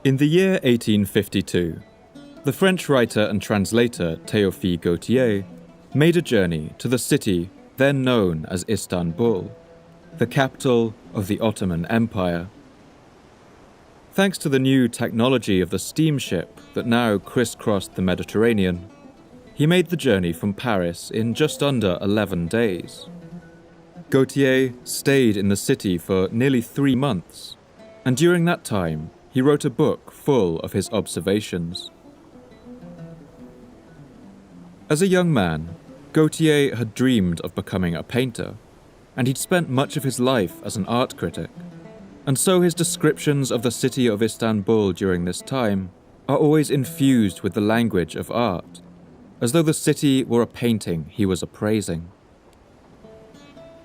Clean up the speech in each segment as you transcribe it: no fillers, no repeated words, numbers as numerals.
In the year 1852, the French writer and translator Théophile Gautier made a journey to the city then known as Istanbul, the capital of the Ottoman Empire. Thanks to the new technology of the steamship that now crisscrossed the Mediterranean, he made the journey from Paris in just under 11 days. Gautier stayed in the city for nearly 3 months, and during that time, he wrote a book full of his observations. As a young man, Gautier had dreamed of becoming a painter, and he'd spent much of his life as an art critic, and so his descriptions of the city of Istanbul during this time are always infused with the language of art, as though the city were a painting he was appraising.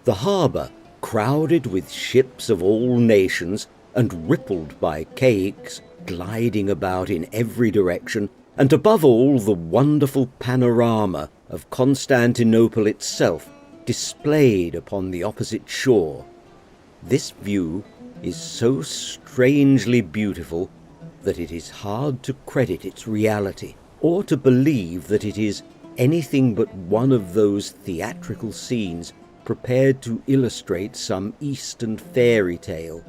The harbour, crowded with ships of all nations and rippled by caiques gliding about in every direction, and above all the wonderful panorama of Constantinople itself displayed upon the opposite shore. This view is so strangely beautiful that it is hard to credit its reality, or to believe that it is anything but one of those theatrical scenes prepared to illustrate some Eastern fairy tale.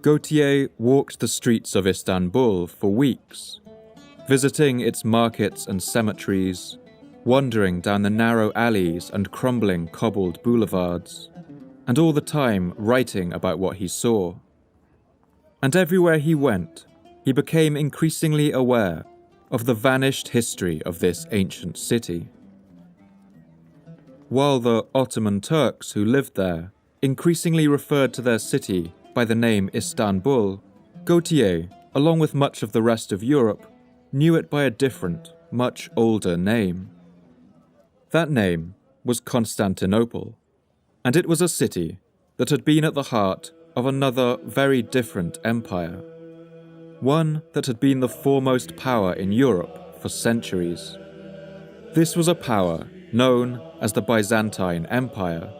Gautier walked the streets of Istanbul for weeks, visiting its markets and cemeteries, wandering down the narrow alleys and crumbling cobbled boulevards, and all the time writing about what he saw. And everywhere he went, he became increasingly aware of the vanished history of this ancient city. While the Ottoman Turks who lived there increasingly referred to their city by the name Istanbul, Gautier, along with much of the rest of Europe, knew it by a different, much older name. That name was Constantinople, and it was a city that had been at the heart of another very different empire, one that had been the foremost power in Europe for centuries. This was a power known as the Byzantine Empire,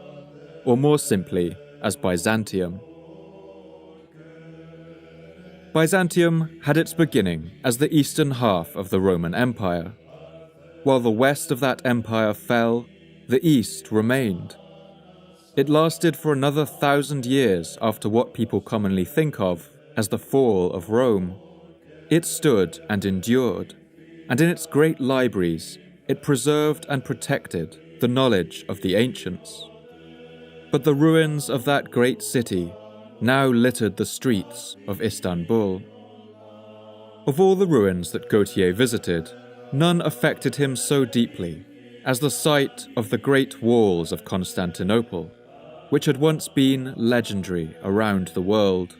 or more simply as Byzantium. Byzantium had its beginning as the eastern half of the Roman Empire. While the west of that empire fell, the east remained. It lasted for another 1,000 years after what people commonly think of as the fall of Rome. It stood and endured, and in its great libraries, it preserved and protected the knowledge of the ancients. But the ruins of that great city now littered the streets of Istanbul. Of all the ruins that Gautier visited, none affected him so deeply as the sight of the great walls of Constantinople, which had once been legendary around the world.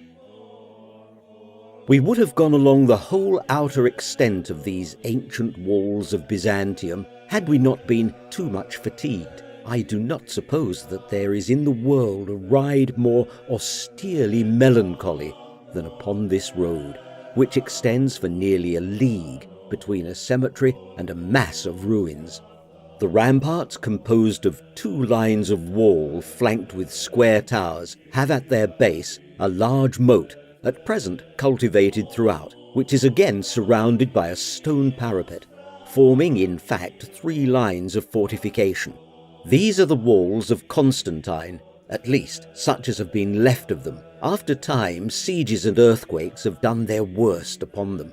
We would have gone along the whole outer extent of these ancient walls of Byzantium had we not been too much fatigued. I do not suppose that there is in the world a ride more austerely melancholy than upon this road, which extends for nearly a league between a cemetery and a mass of ruins. The ramparts, composed of 2 lines of wall flanked with square towers, have at their base a large moat, at present cultivated throughout, which is again surrounded by a stone parapet, forming in fact 3 lines of fortification. These are the walls of Constantine, at least such as have been left of them. After time, sieges and earthquakes have done their worst upon them.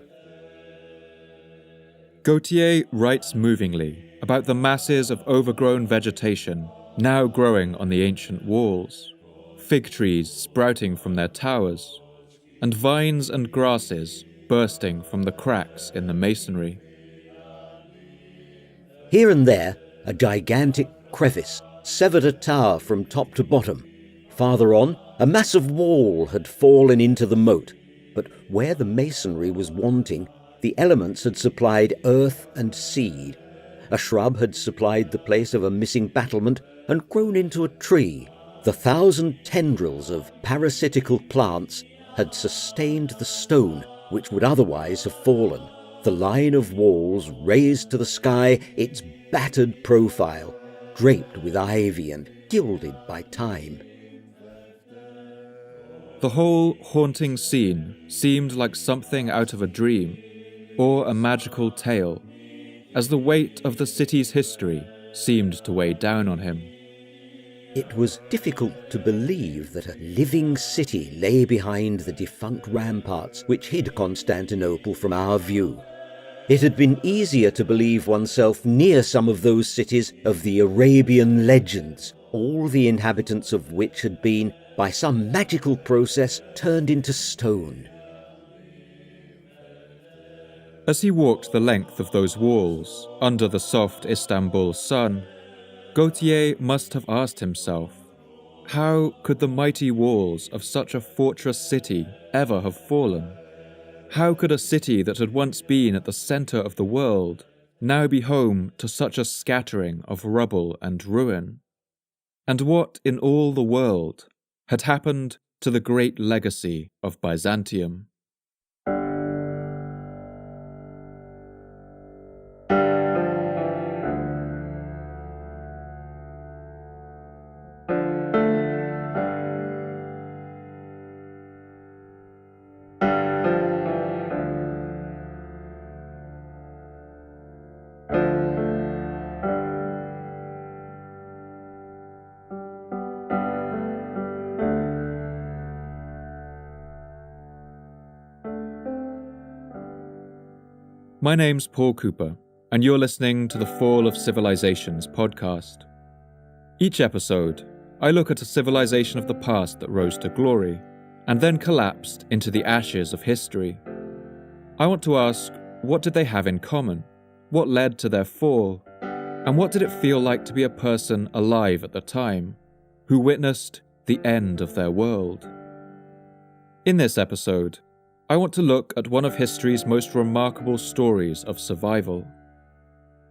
Gautier writes movingly about the masses of overgrown vegetation now growing on the ancient walls, fig trees sprouting from their towers, and vines and grasses bursting from the cracks in the masonry. Here and there, a gigantic crevice severed a tower from top to bottom. Farther on, a massive wall had fallen into the moat, but where the masonry was wanting, the elements had supplied earth and seed. A shrub had supplied the place of a missing battlement and grown into a tree. The 1,000 tendrils of parasitical plants had sustained the stone which would otherwise have fallen. The line of walls raised to the sky its battered profile, draped with ivy and gilded by time. The whole haunting scene seemed like something out of a dream, or a magical tale, as the weight of the city's history seemed to weigh down on him. It was difficult to believe that a living city lay behind the defunct ramparts which hid Constantinople from our view. It had been easier to believe oneself near some of those cities of the Arabian legends, all the inhabitants of which had been, by some magical process, turned into stone. As he walked the length of those walls, under the soft Istanbul sun, Gautier must have asked himself, how could the mighty walls of such a fortress city ever have fallen? How could a city that had once been at the centre of the world now be home to such a scattering of rubble and ruin? And what in all the world had happened to the great legacy of Byzantium? My name's Paul Cooper, and you're listening to the Fall of Civilizations podcast. Each episode, I look at a civilization of the past that rose to glory, and then collapsed into the ashes of history. I want to ask, what did they have in common? What led to their fall? And what did it feel like to be a person alive at the time, who witnessed the end of their world? In this episode, I want to look at one of history's most remarkable stories of survival.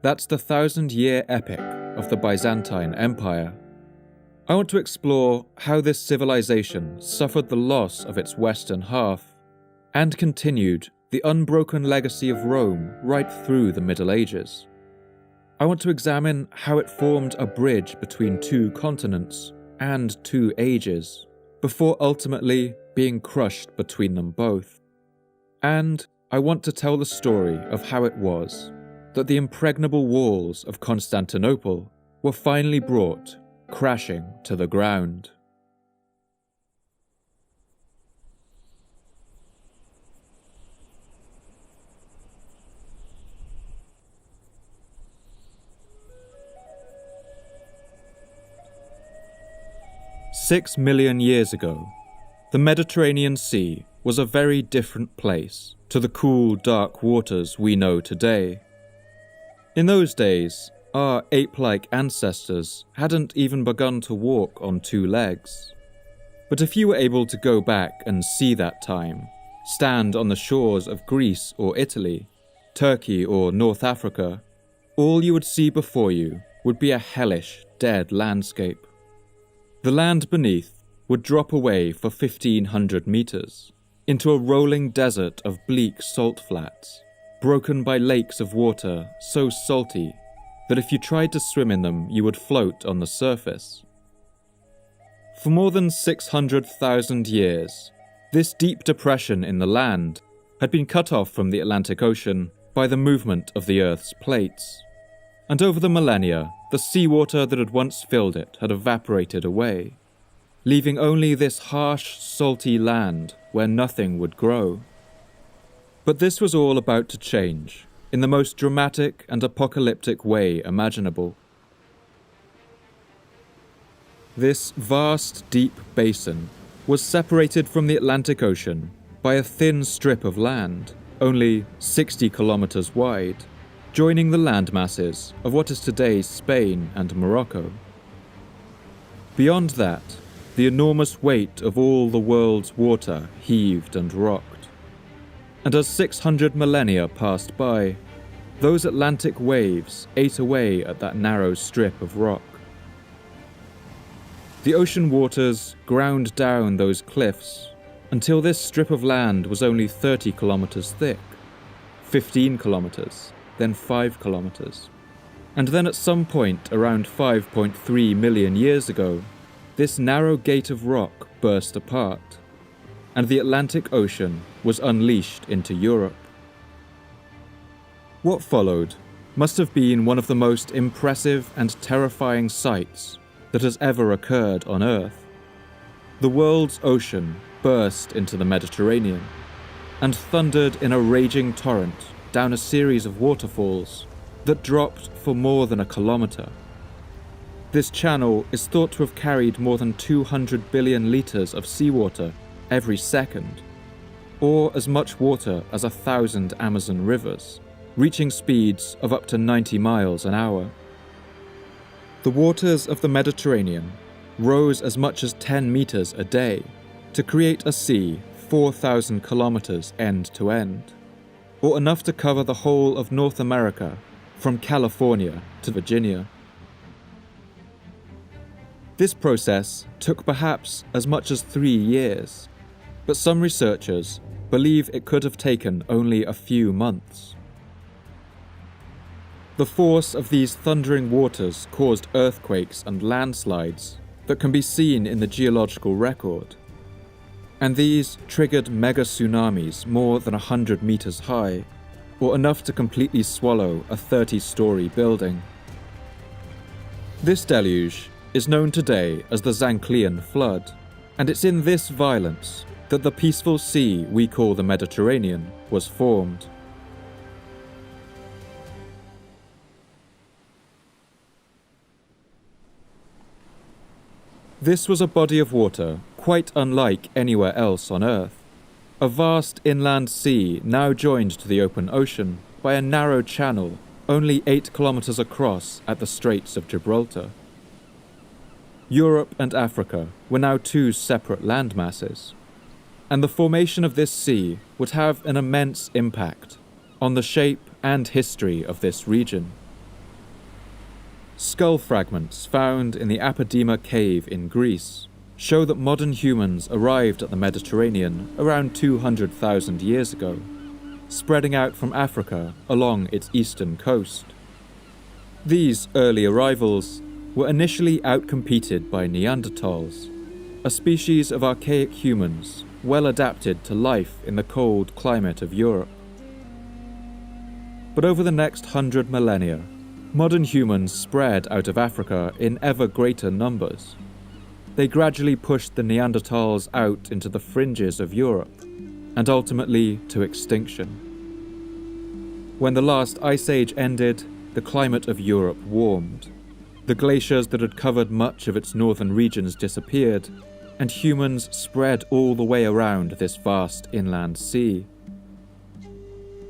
That's the 1,000-year epic of the Byzantine Empire. I want to explore how this civilization suffered the loss of its western half and continued the unbroken legacy of Rome right through the Middle Ages. I want to examine how it formed a bridge between two continents and two ages, before ultimately being crushed between them both. And I want to tell the story of how it was that the impregnable walls of Constantinople were finally brought crashing to the ground. "6 million years ago, the Mediterranean Sea was a very different place to the cool, dark waters we know today. In those days, our ape-like ancestors hadn't even begun to walk on two legs. But if you were able to go back and see that time, stand on the shores of Greece or Italy, Turkey or North Africa, all you would see before you would be a hellish, dead landscape. The land beneath would drop away for 1,500 meters, into a rolling desert of bleak salt flats, broken by lakes of water so salty that if you tried to swim in them, you would float on the surface. For more than 600,000 years, this deep depression in the land had been cut off from the Atlantic Ocean by the movement of the Earth's plates. And over the millennia, the seawater that had once filled it had evaporated away, leaving only this harsh, salty land where nothing would grow. But this was all about to change, in the most dramatic and apocalyptic way imaginable. This vast, deep basin was separated from the Atlantic Ocean by a thin strip of land, only 60 kilometers wide, joining the land masses of what is today Spain and Morocco. Beyond that, the enormous weight of all the world's water heaved and rocked. And as 600 millennia passed by, those Atlantic waves ate away at that narrow strip of rock. The ocean waters ground down those cliffs until this strip of land was only 30 kilometers thick, 15 kilometers, then 5 kilometers. And then at some point around 5.3 million years ago, this narrow gate of rock burst apart, and the Atlantic Ocean was unleashed into Europe. What followed must have been one of the most impressive and terrifying sights that has ever occurred on Earth. The world's ocean burst into the Mediterranean and thundered in a raging torrent down a series of waterfalls that dropped for more than a kilometre. This channel is thought to have carried more than 200 billion litres of seawater every second, or as much water as 1,000 Amazon rivers, reaching speeds of up to 90 miles an hour. The waters of the Mediterranean rose as much as 10 meters a day to create a sea 4,000 kilometers end to end, or enough to cover the whole of North America from California to Virginia. This process took perhaps as much as 3 years, but some researchers believe it could have taken only a few months. The force of these thundering waters caused earthquakes and landslides that can be seen in the geological record, and these triggered mega tsunamis more than 100 meters high, or enough to completely swallow a 30-story building. This deluge is known today as the Zanclean Flood, and it's in this violence that the peaceful sea we call the Mediterranean was formed. This was a body of water quite unlike anywhere else on Earth, a vast inland sea now joined to the open ocean by a narrow channel only 8 kilometers across at the Straits of Gibraltar. Europe and Africa were now 2 separate landmasses, and the formation of this sea would have an immense impact on the shape and history of this region. Skull fragments found in the Apodema cave in Greece show that modern humans arrived at the Mediterranean around 200,000 years ago, spreading out from Africa along its eastern coast. These early arrivals were initially outcompeted by Neanderthals, a species of archaic humans well adapted to life in the cold climate of Europe. But over the next 100 millennia, modern humans spread out of Africa in ever greater numbers. They gradually pushed the Neanderthals out into the fringes of Europe, and ultimately to extinction. When the last ice age ended, the climate of Europe warmed. The glaciers that had covered much of its northern regions disappeared, and humans spread all the way around this vast inland sea.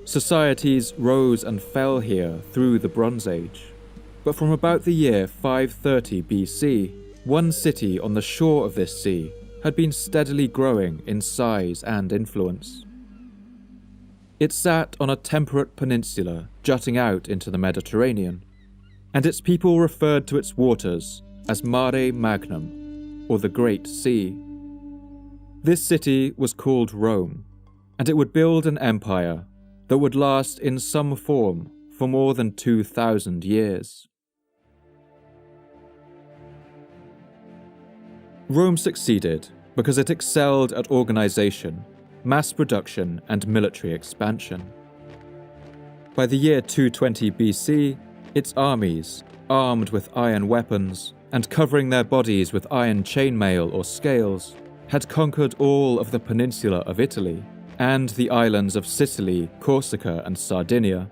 Societies rose and fell here through the Bronze Age, but from about the year 530 BC, one city on the shore of this sea had been steadily growing in size and influence. It sat on a temperate peninsula jutting out into the Mediterranean, and its people referred to its waters as Mare Magnum, or the Great Sea. This city was called Rome, and it would build an empire that would last in some form for more than 2,000 years. Rome succeeded because it excelled at organization, mass production, and military expansion. By the year 220 BC, its armies, armed with iron weapons and covering their bodies with iron chainmail or scales, had conquered all of the peninsula of Italy and the islands of Sicily, Corsica, and Sardinia.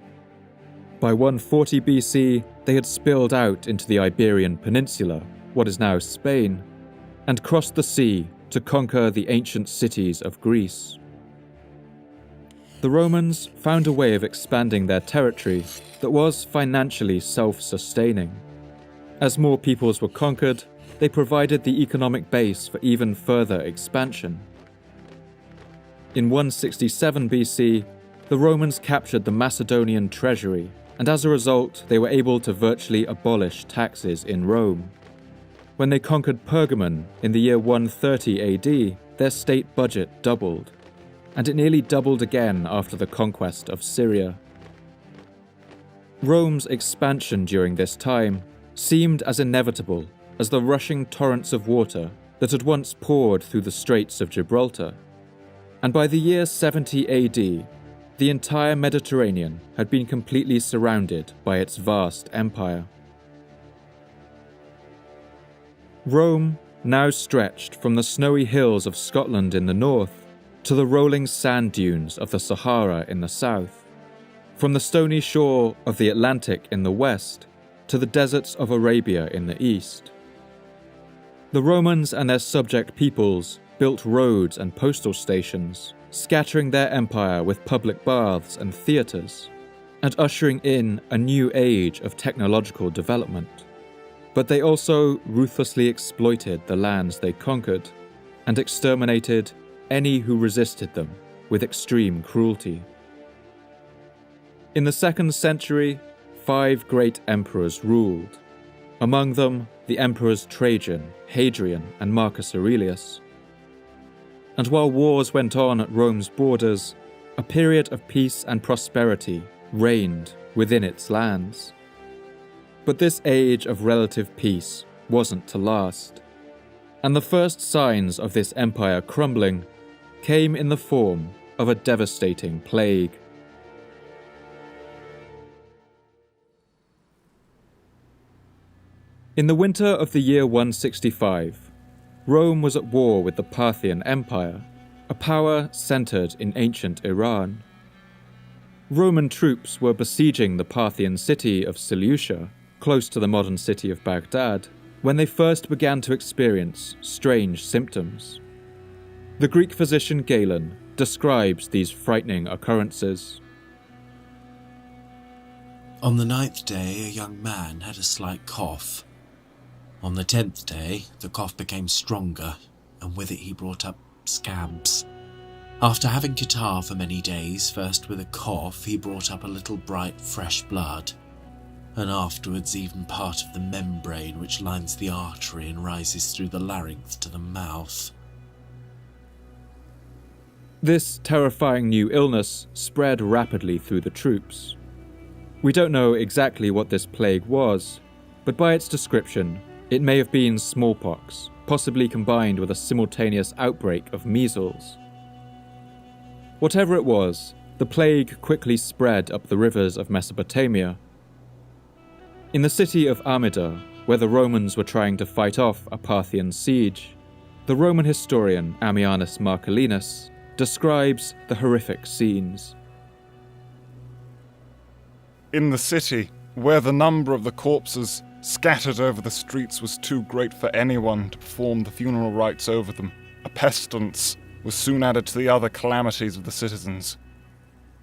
By 140 BC, they had spilled out into the Iberian Peninsula, what is now Spain, and crossed the sea to conquer the ancient cities of Greece. The Romans found a way of expanding their territory that was financially self-sustaining. As more peoples were conquered, they provided the economic base for even further expansion. In 167 BC, the Romans captured the Macedonian treasury, and as a result, they were able to virtually abolish taxes in Rome. When they conquered Pergamon in the year 130 AD, their state budget doubled, and it nearly doubled again after the conquest of Syria. Rome's expansion during this time seemed as inevitable as the rushing torrents of water that had once poured through the Straits of Gibraltar, and by the year 70 AD, the entire Mediterranean had been completely surrounded by its vast empire. Rome now stretched from the snowy hills of Scotland in the north to the rolling sand dunes of the Sahara in the south, from the stony shore of the Atlantic in the west to the deserts of Arabia in the east. The Romans and their subject peoples built roads and postal stations, scattering their empire with public baths and theatres, and ushering in a new age of technological development. But they also ruthlessly exploited the lands they conquered and exterminated any who resisted them with extreme cruelty. In the 2nd century, 5 great emperors ruled, among them the emperors Trajan, Hadrian, and Marcus Aurelius. And while wars went on at Rome's borders, a period of peace and prosperity reigned within its lands. But this age of relative peace wasn't to last, and the first signs of this empire crumbling came in the form of a devastating plague. In the winter of the year 165, Rome was at war with the Parthian Empire, a power centered in ancient Iran. Roman troops were besieging the Parthian city of Seleucia, close to the modern city of Baghdad, when they first began to experience strange symptoms. The Greek physician Galen describes these frightening occurrences. On the 9th day, a young man had a slight cough. On the 10th day, the cough became stronger, and with it he brought up scabs. After having catarrh for many days, first with a cough, he brought up a little bright, fresh blood, and afterwards even part of the membrane which lines the artery and rises through the larynx to the mouth. This terrifying new illness spread rapidly through the troops. We don't know exactly what this plague was, but by its description, it may have been smallpox, possibly combined with a simultaneous outbreak of measles. Whatever it was, the plague quickly spread up the rivers of Mesopotamia. In the city of Amida, where the Romans were trying to fight off a Parthian siege, the Roman historian Ammianus Marcellinus describes the horrific scenes. In the city, where the number of the corpses scattered over the streets was too great for anyone to perform the funeral rites over them, a pestilence was soon added to the other calamities of the citizens.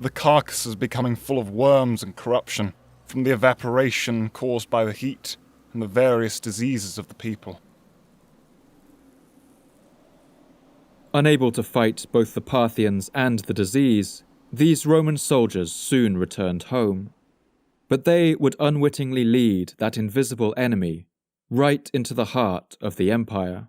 The carcasses becoming full of worms and corruption from the evaporation caused by the heat and the various diseases of the people. Unable to fight both the Parthians and the disease, these Roman soldiers soon returned home. But they would unwittingly lead that invisible enemy right into the heart of the empire.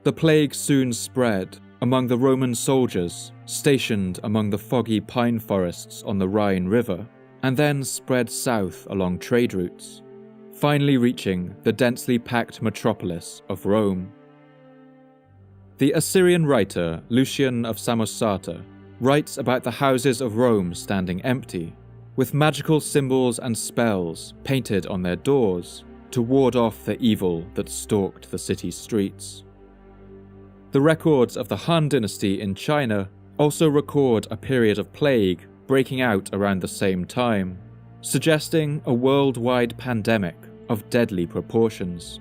The plague soon spread among the Roman soldiers stationed among the foggy pine forests on the Rhine River, and then spread south along trade routes, finally reaching the densely packed metropolis of Rome. The Assyrian writer Lucian of Samosata writes about the houses of Rome standing empty, with magical symbols and spells painted on their doors to ward off the evil that stalked the city's streets. The records of the Han dynasty in China also record a period of plague breaking out around the same time, suggesting a worldwide pandemic of deadly proportions.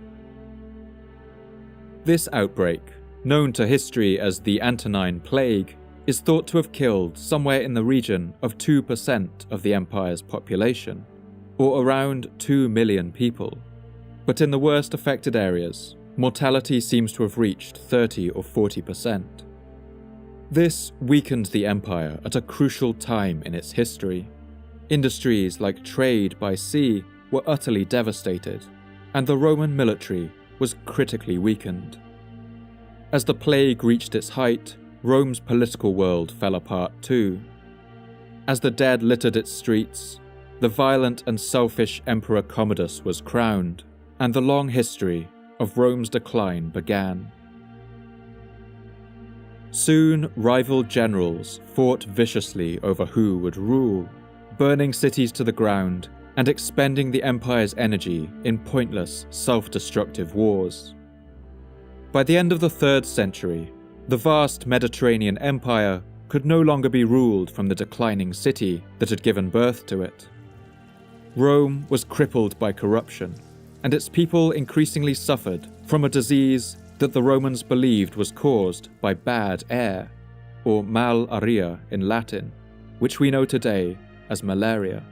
This outbreak, known to history as the Antonine Plague, is thought to have killed somewhere in the region of 2% of the empire's population, or around 2 million people. But in the worst affected areas, mortality seems to have reached 30 or 40%. This weakened the empire at a crucial time in its history. Industries like trade by sea were utterly devastated, and the Roman military was critically weakened. As the plague reached its height, Rome's political world fell apart too. As the dead littered its streets, the violent and selfish Emperor Commodus was crowned, and the long history of Rome's decline began. Soon, rival generals fought viciously over who would rule, burning cities to the ground and expending the empire's energy in pointless, self-destructive wars. By the end of the 3rd century, the vast Mediterranean empire could no longer be ruled from the declining city that had given birth to it. Rome was crippled by corruption, and its people increasingly suffered from a disease that the Romans believed was caused by bad air, or mal aria in Latin, which we know today as malaria.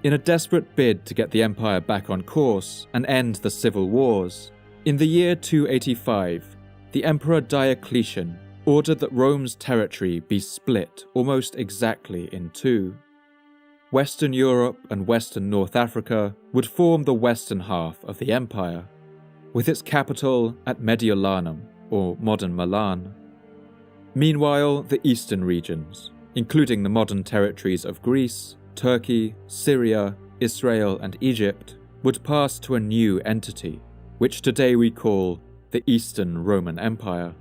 In a desperate bid to get the empire back on course and end the civil wars, in the year 285, the Emperor Diocletian ordered that Rome's territory be split almost exactly in two. Western Europe and Western North Africa would form the western half of the empire, with its capital at Mediolanum, or modern Milan. Meanwhile, the eastern regions, including the modern territories of Greece, Turkey, Syria, Israel, and Egypt, would pass to a new entity, which today we call the Eastern Roman Empire.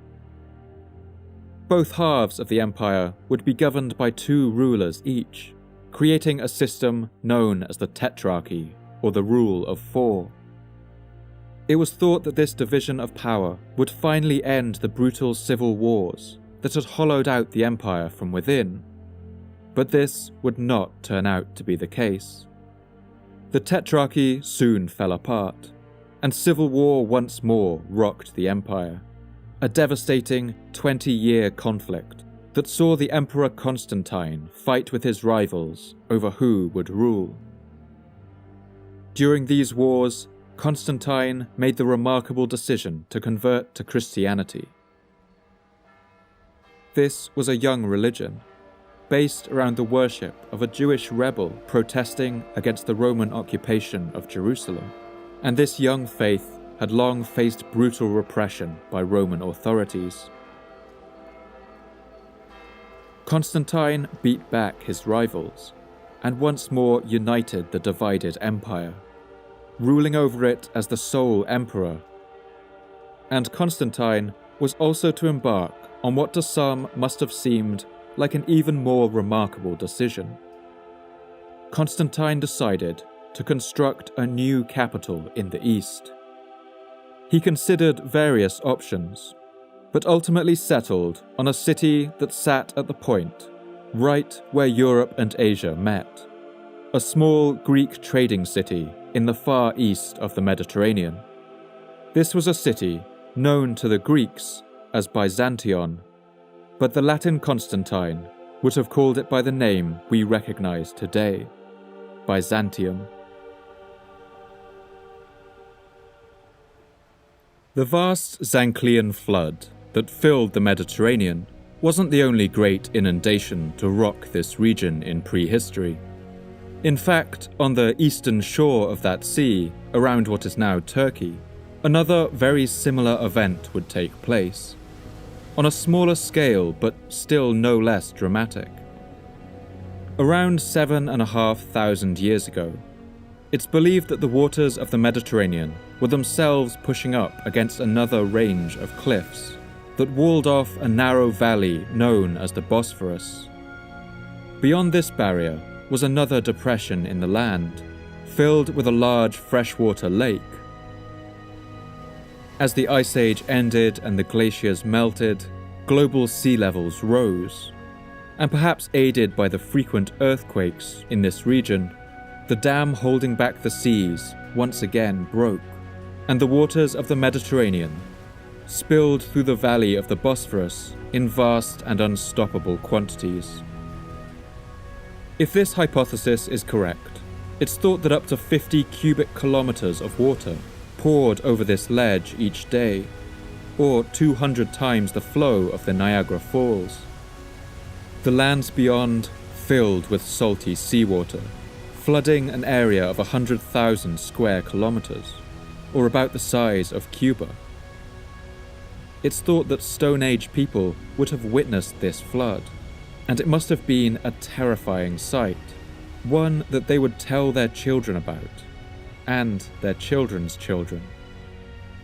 Both halves of the empire would be governed by 2 rulers each, creating a system known as the Tetrarchy, or the Rule of 4. It was thought that this division of power would finally end the brutal civil wars that had hollowed out the empire from within. But this would not turn out to be the case. The Tetrarchy soon fell apart, and civil war once more rocked the empire, a devastating 20-year conflict that saw the Emperor Constantine fight with his rivals over who would rule. During these wars, Constantine made the remarkable decision to convert to Christianity. This was a young religion, based around the worship of a Jewish rebel protesting against the Roman occupation of Jerusalem, and this young faith had long faced brutal repression by Roman authorities. Constantine beat back his rivals and once more united the divided empire, ruling over it as the sole emperor. And Constantine was also to embark on what to some must have seemed like an even more remarkable decision. Constantine decided to construct a new capital in the east. He considered various options, but ultimately settled on a city that sat at the point, right where Europe and Asia met, a small Greek trading city in the far east of the Mediterranean. This was a city known to the Greeks as Byzantium, but the Latin Constantine would have called it by the name we recognize today, Byzantium. The vast Zanclean flood that filled the Mediterranean wasn't the only great inundation to rock this region in prehistory. In fact, on the eastern shore of that sea, around what is now Turkey, another very similar event would take place, on a smaller scale but still no less dramatic. Around 7,500 years ago, it's believed that the waters of the Mediterranean were themselves pushing up against another range of cliffs that walled off a narrow valley known as the Bosphorus. Beyond this barrier was another depression in the land, filled with a large freshwater lake. As the Ice Age ended and the glaciers melted, global sea levels rose, and perhaps aided by the frequent earthquakes in this region, the dam holding back the seas once again broke, and the waters of the Mediterranean spilled through the valley of the Bosphorus in vast and unstoppable quantities. If this hypothesis is correct, it's thought that up to 50 cubic kilometers of water poured over this ledge each day, or 200 times the flow of the Niagara Falls. The lands beyond filled with salty seawater, flooding an area of 100,000 square kilometers, or about the size of Cuba. It's thought that Stone Age people would have witnessed this flood, and it must have been a terrifying sight, one that they would tell their children about, and their children's children.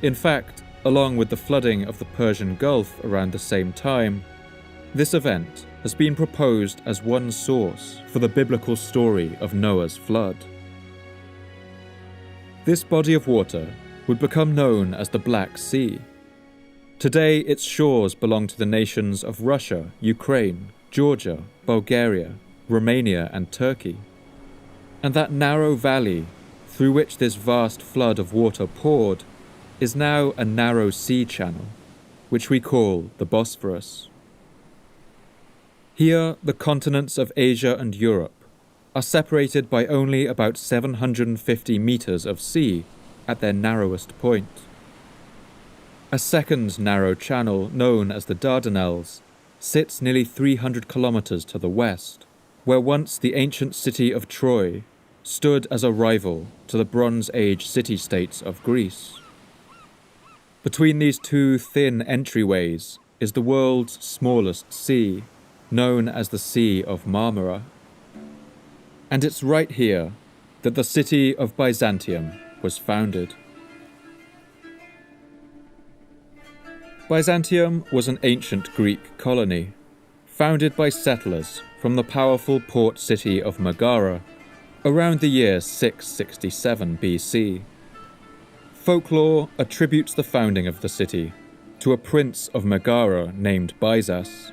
In fact, along with the flooding of the Persian Gulf around the same time, this event has been proposed as one source for the biblical story of Noah's flood. This body of water would become known as the Black Sea. Today, its shores belong to the nations of Russia, Ukraine, Georgia, Bulgaria, Romania, and Turkey. And that narrow valley through which this vast flood of water poured is now a narrow sea channel, which we call the Bosphorus. Here, the continents of Asia and Europe are separated by only about 750 meters of sea at their narrowest point. A second narrow channel, known as the Dardanelles, sits nearly 300 kilometers to the west, where once the ancient city of Troy stood as a rival to the Bronze Age city-states of Greece. Between these two thin entryways is the world's smallest sea, known as the Sea of Marmara. And it's right here that the city of Byzantium was founded. Byzantium was an ancient Greek colony, founded by settlers from the powerful port city of Megara around the year 667 BC. Folklore attributes the founding of the city to a prince of Megara named Byzas,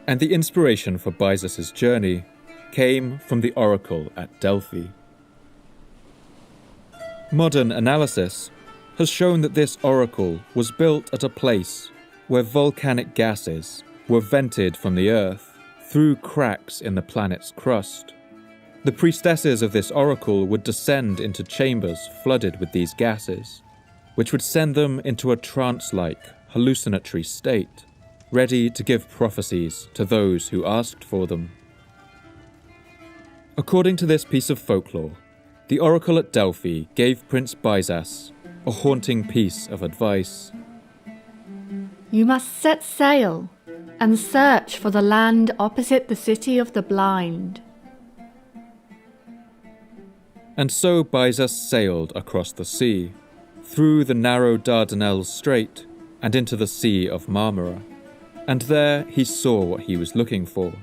and the inspiration for Byzas's journey came from the oracle at Delphi. Modern analysis has shown that this oracle was built at a place where volcanic gases were vented from the earth through cracks in the planet's crust. The priestesses of this oracle would descend into chambers flooded with these gases, which would send them into a trance-like, hallucinatory state, ready to give prophecies to those who asked for them. According to this piece of folklore, the oracle at Delphi gave Prince Byzas a haunting piece of advice. You must set sail and search for the land opposite the city of the blind. And so Byzas sailed across the sea, through the narrow Dardanelles Strait and into the Sea of Marmara. And there he saw what he was looking for.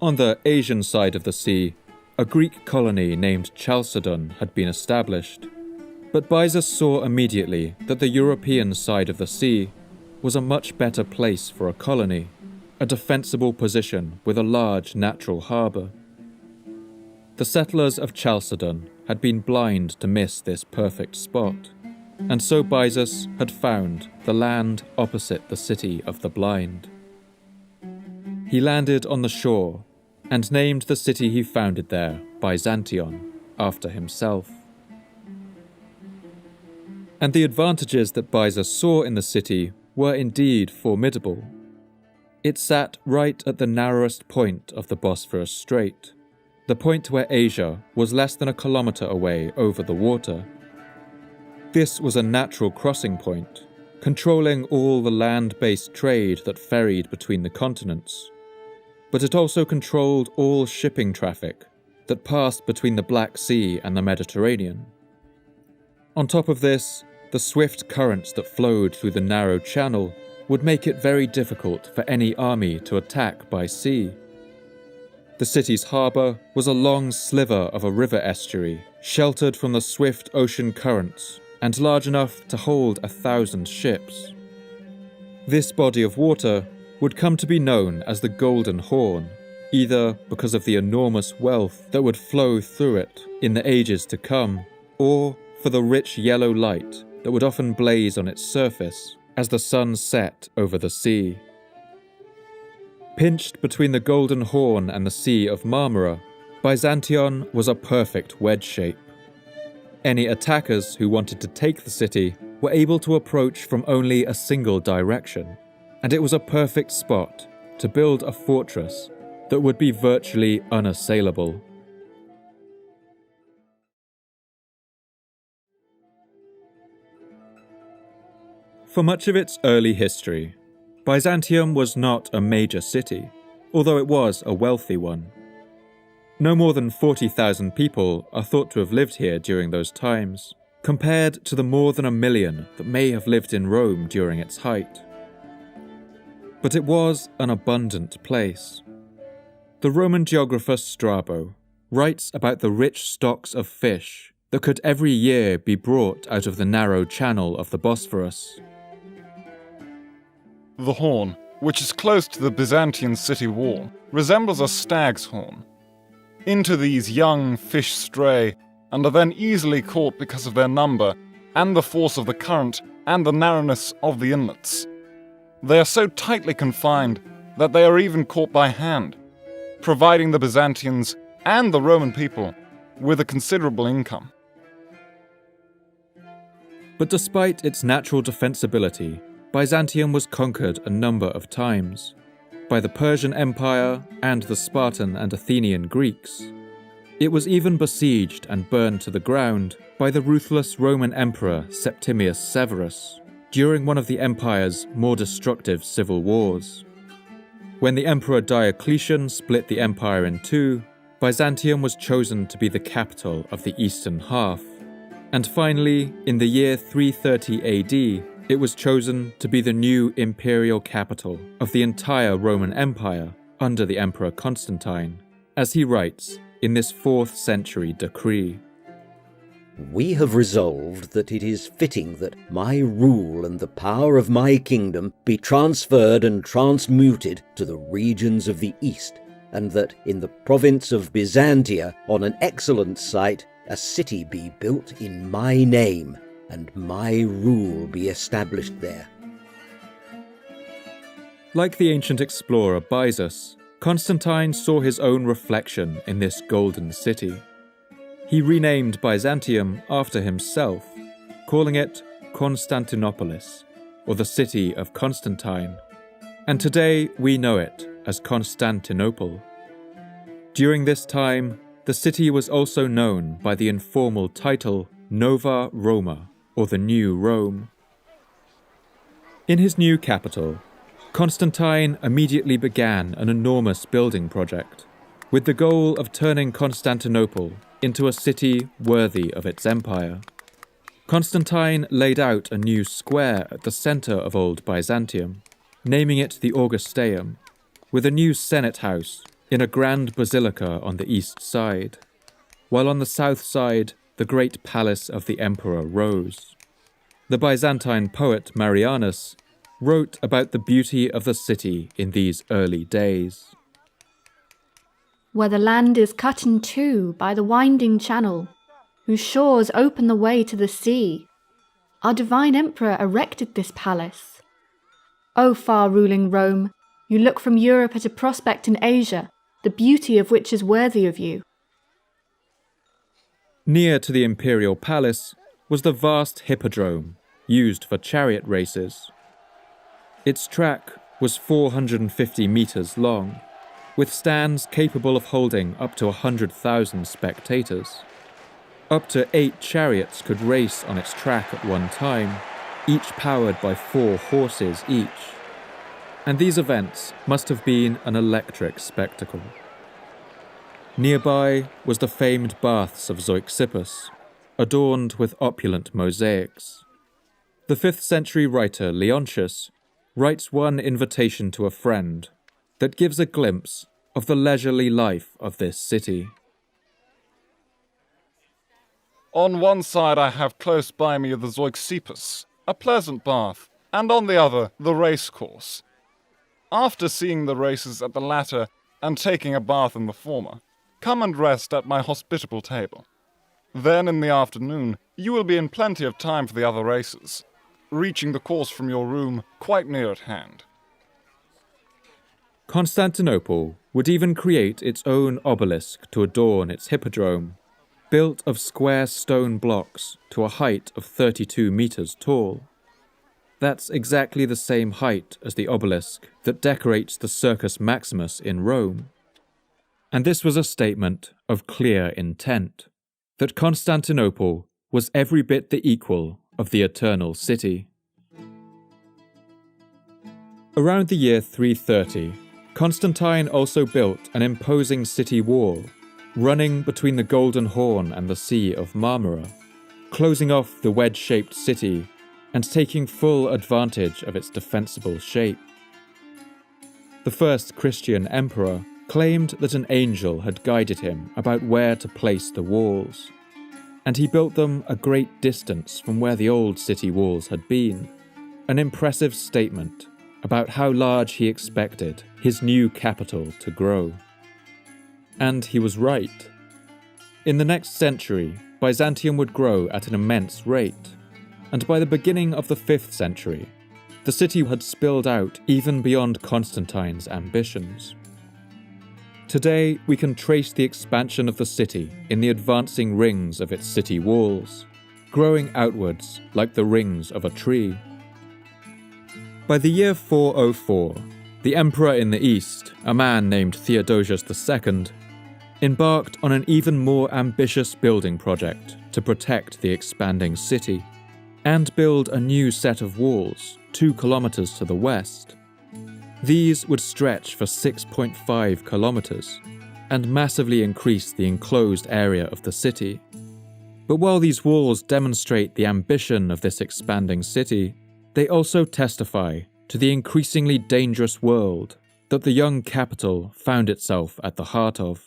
On the Asian side of the sea, a Greek colony named Chalcedon had been established. But Byzas saw immediately that the European side of the sea was a much better place for a colony, a defensible position with a large natural harbour. The settlers of Chalcedon had been blind to miss this perfect spot, and so Byzas had found the land opposite the city of the blind. He landed on the shore and named the city he founded there Byzantion, after himself. And the advantages that Byzas saw in the city were indeed formidable. It sat right at the narrowest point of the Bosphorus Strait, the point where Asia was less than a kilometre away over the water. This was a natural crossing point, controlling all the land-based trade that ferried between the continents. But it also controlled all shipping traffic that passed between the Black Sea and the Mediterranean. On top of this, the swift currents that flowed through the narrow channel would make it very difficult for any army to attack by sea. The city's harbour was a long sliver of a river estuary, sheltered from the swift ocean currents and large enough to hold 1,000 ships. This body of water would come to be known as the Golden Horn, either because of the enormous wealth that would flow through it in the ages to come, or for the rich yellow light that would often blaze on its surface as the sun set over the sea. Pinched between the Golden Horn and the Sea of Marmara, Byzantion was a perfect wedge shape. Any attackers who wanted to take the city were able to approach from only a single direction, and it was a perfect spot to build a fortress that would be virtually unassailable. For much of its early history, Byzantium was not a major city, although it was a wealthy one. No more than 40,000 people are thought to have lived here during those times, compared to the more than 1 million that may have lived in Rome during its height. But it was an abundant place. The Roman geographer Strabo writes about the rich stocks of fish that could every year be brought out of the narrow channel of the Bosphorus. The horn, which is close to the Byzantine city wall, resembles a stag's horn. Into these young fish stray, and are then easily caught because of their number, and the force of the current, and the narrowness of the inlets. They are so tightly confined that they are even caught by hand, providing the Byzantines and the Roman people with a considerable income. But despite its natural defensibility, Byzantium was conquered a number of times, by the Persian Empire and the Spartan and Athenian Greeks. It was even besieged and burned to the ground by the ruthless Roman Emperor Septimius Severus during one of the empire's more destructive civil wars. When the Emperor Diocletian split the empire in two, Byzantium was chosen to be the capital of the eastern half. And finally, in the year 330 AD, it was chosen to be the new imperial capital of the entire Roman Empire under the Emperor Constantine, as he writes in this 4th century decree. We have resolved that it is fitting that my rule and the power of my kingdom be transferred and transmuted to the regions of the east, and that in the province of Byzantia, on an excellent site, a city be built in my name, and my rule be established there. Like the ancient explorer Byzas, Constantine saw his own reflection in this golden city. He renamed Byzantium after himself, calling it Constantinopolis, or the city of Constantine, and today we know it as Constantinople. During this time, the city was also known by the informal title Nova Roma, or the New Rome. In his new capital, Constantine immediately began an enormous building project, with the goal of turning Constantinople into a city worthy of its empire. Constantine laid out a new square at the centre of old Byzantium, naming it the Augusteum, with a new Senate house in a grand basilica on the east side, while on the south side the great palace of the emperor rose. The Byzantine poet Marianus wrote about the beauty of the city in these early days. Where the land is cut in two by the winding channel, whose shores open the way to the sea, our divine emperor erected this palace. O far-ruling Rome, you look from Europe at a prospect in Asia, the beauty of which is worthy of you. Near to the imperial palace was the vast hippodrome, used for chariot races. Its track was 450 metres long, with stands capable of holding up to 100,000 spectators. Up to 8 chariots could race on its track at one time, each powered by 4 horses each. And these events must have been an electric spectacle. Nearby was the famed baths of Zeuxippus, adorned with opulent mosaics. The 5th century writer Leontius writes one invitation to a friend that gives a glimpse of the leisurely life of this city. On one side I have close by me the Zeuxippus, a pleasant bath, and on the other the race course. After seeing the races at the latter and taking a bath in the former, come and rest at my hospitable table. Then in the afternoon you will be in plenty of time for the other races, reaching the course from your room quite near at hand. Constantinople would even create its own obelisk to adorn its hippodrome, built of square stone blocks to a height of 32 metres tall. That's exactly the same height as the obelisk that decorates the Circus Maximus in Rome. And this was a statement of clear intent, that Constantinople was every bit the equal of the Eternal City. Around the year 330, Constantine also built an imposing city wall, running between the Golden Horn and the Sea of Marmara, closing off the wedge-shaped city and taking full advantage of its defensible shape. The first Christian emperor claimed that an angel had guided him about where to place the walls, and he built them a great distance from where the old city walls had been, an impressive statement about how large he expected his new capital to grow. And he was right. In the next century, Byzantium would grow at an immense rate, and by the beginning of the 5th century, the city had spilled out even beyond Constantine's ambitions. Today, we can trace the expansion of the city in the advancing rings of its city walls, growing outwards like the rings of a tree. By the year 404, the emperor in the east, a man named Theodosius II, embarked on an even more ambitious building project to protect the expanding city and build a new set of walls 2 kilometers to the west. These would stretch for 6.5 kilometers and massively increase the enclosed area of the city. But while these walls demonstrate the ambition of this expanding city, they also testify to the increasingly dangerous world that the young capital found itself at the heart of.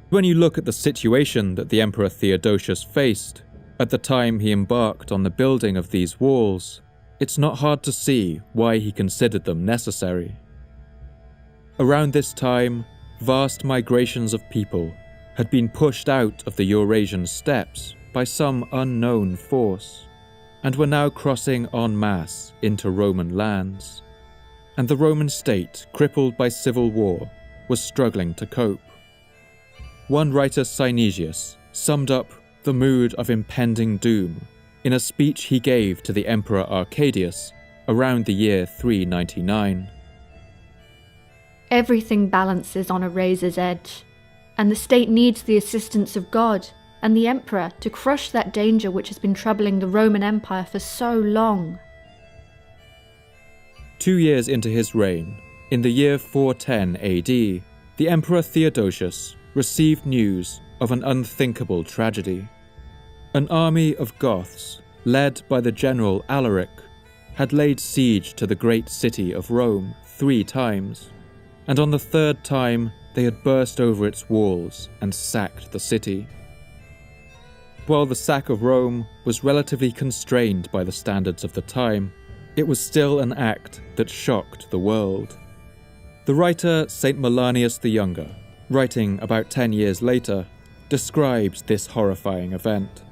When you look at the situation that the Emperor Theodosius faced at the time he embarked on the building of these walls, it's not hard to see why he considered them necessary. Around this time, vast migrations of people had been pushed out of the Eurasian steppes by some unknown force, and were now crossing en masse into Roman lands. And the Roman state, crippled by civil war, was struggling to cope. One writer, Synesius, summed up the mood of impending doom in a speech he gave to the Emperor Arcadius around the year 399. Everything balances on a razor's edge, and the state needs the assistance of God and the emperor to crush that danger which has been troubling the Roman Empire for so long. 2 years into his reign, in the year 410 AD, the Emperor Theodosius received news of an unthinkable tragedy. An army of Goths, led by the general Alaric, had laid siege to the great city of Rome 3 times, and on the 3rd time they had burst over its walls and sacked the city. While the sack of Rome was relatively constrained by the standards of the time, it was still an act that shocked the world. The writer St. Melanius the Younger, writing about 10 years later, describes this horrifying event.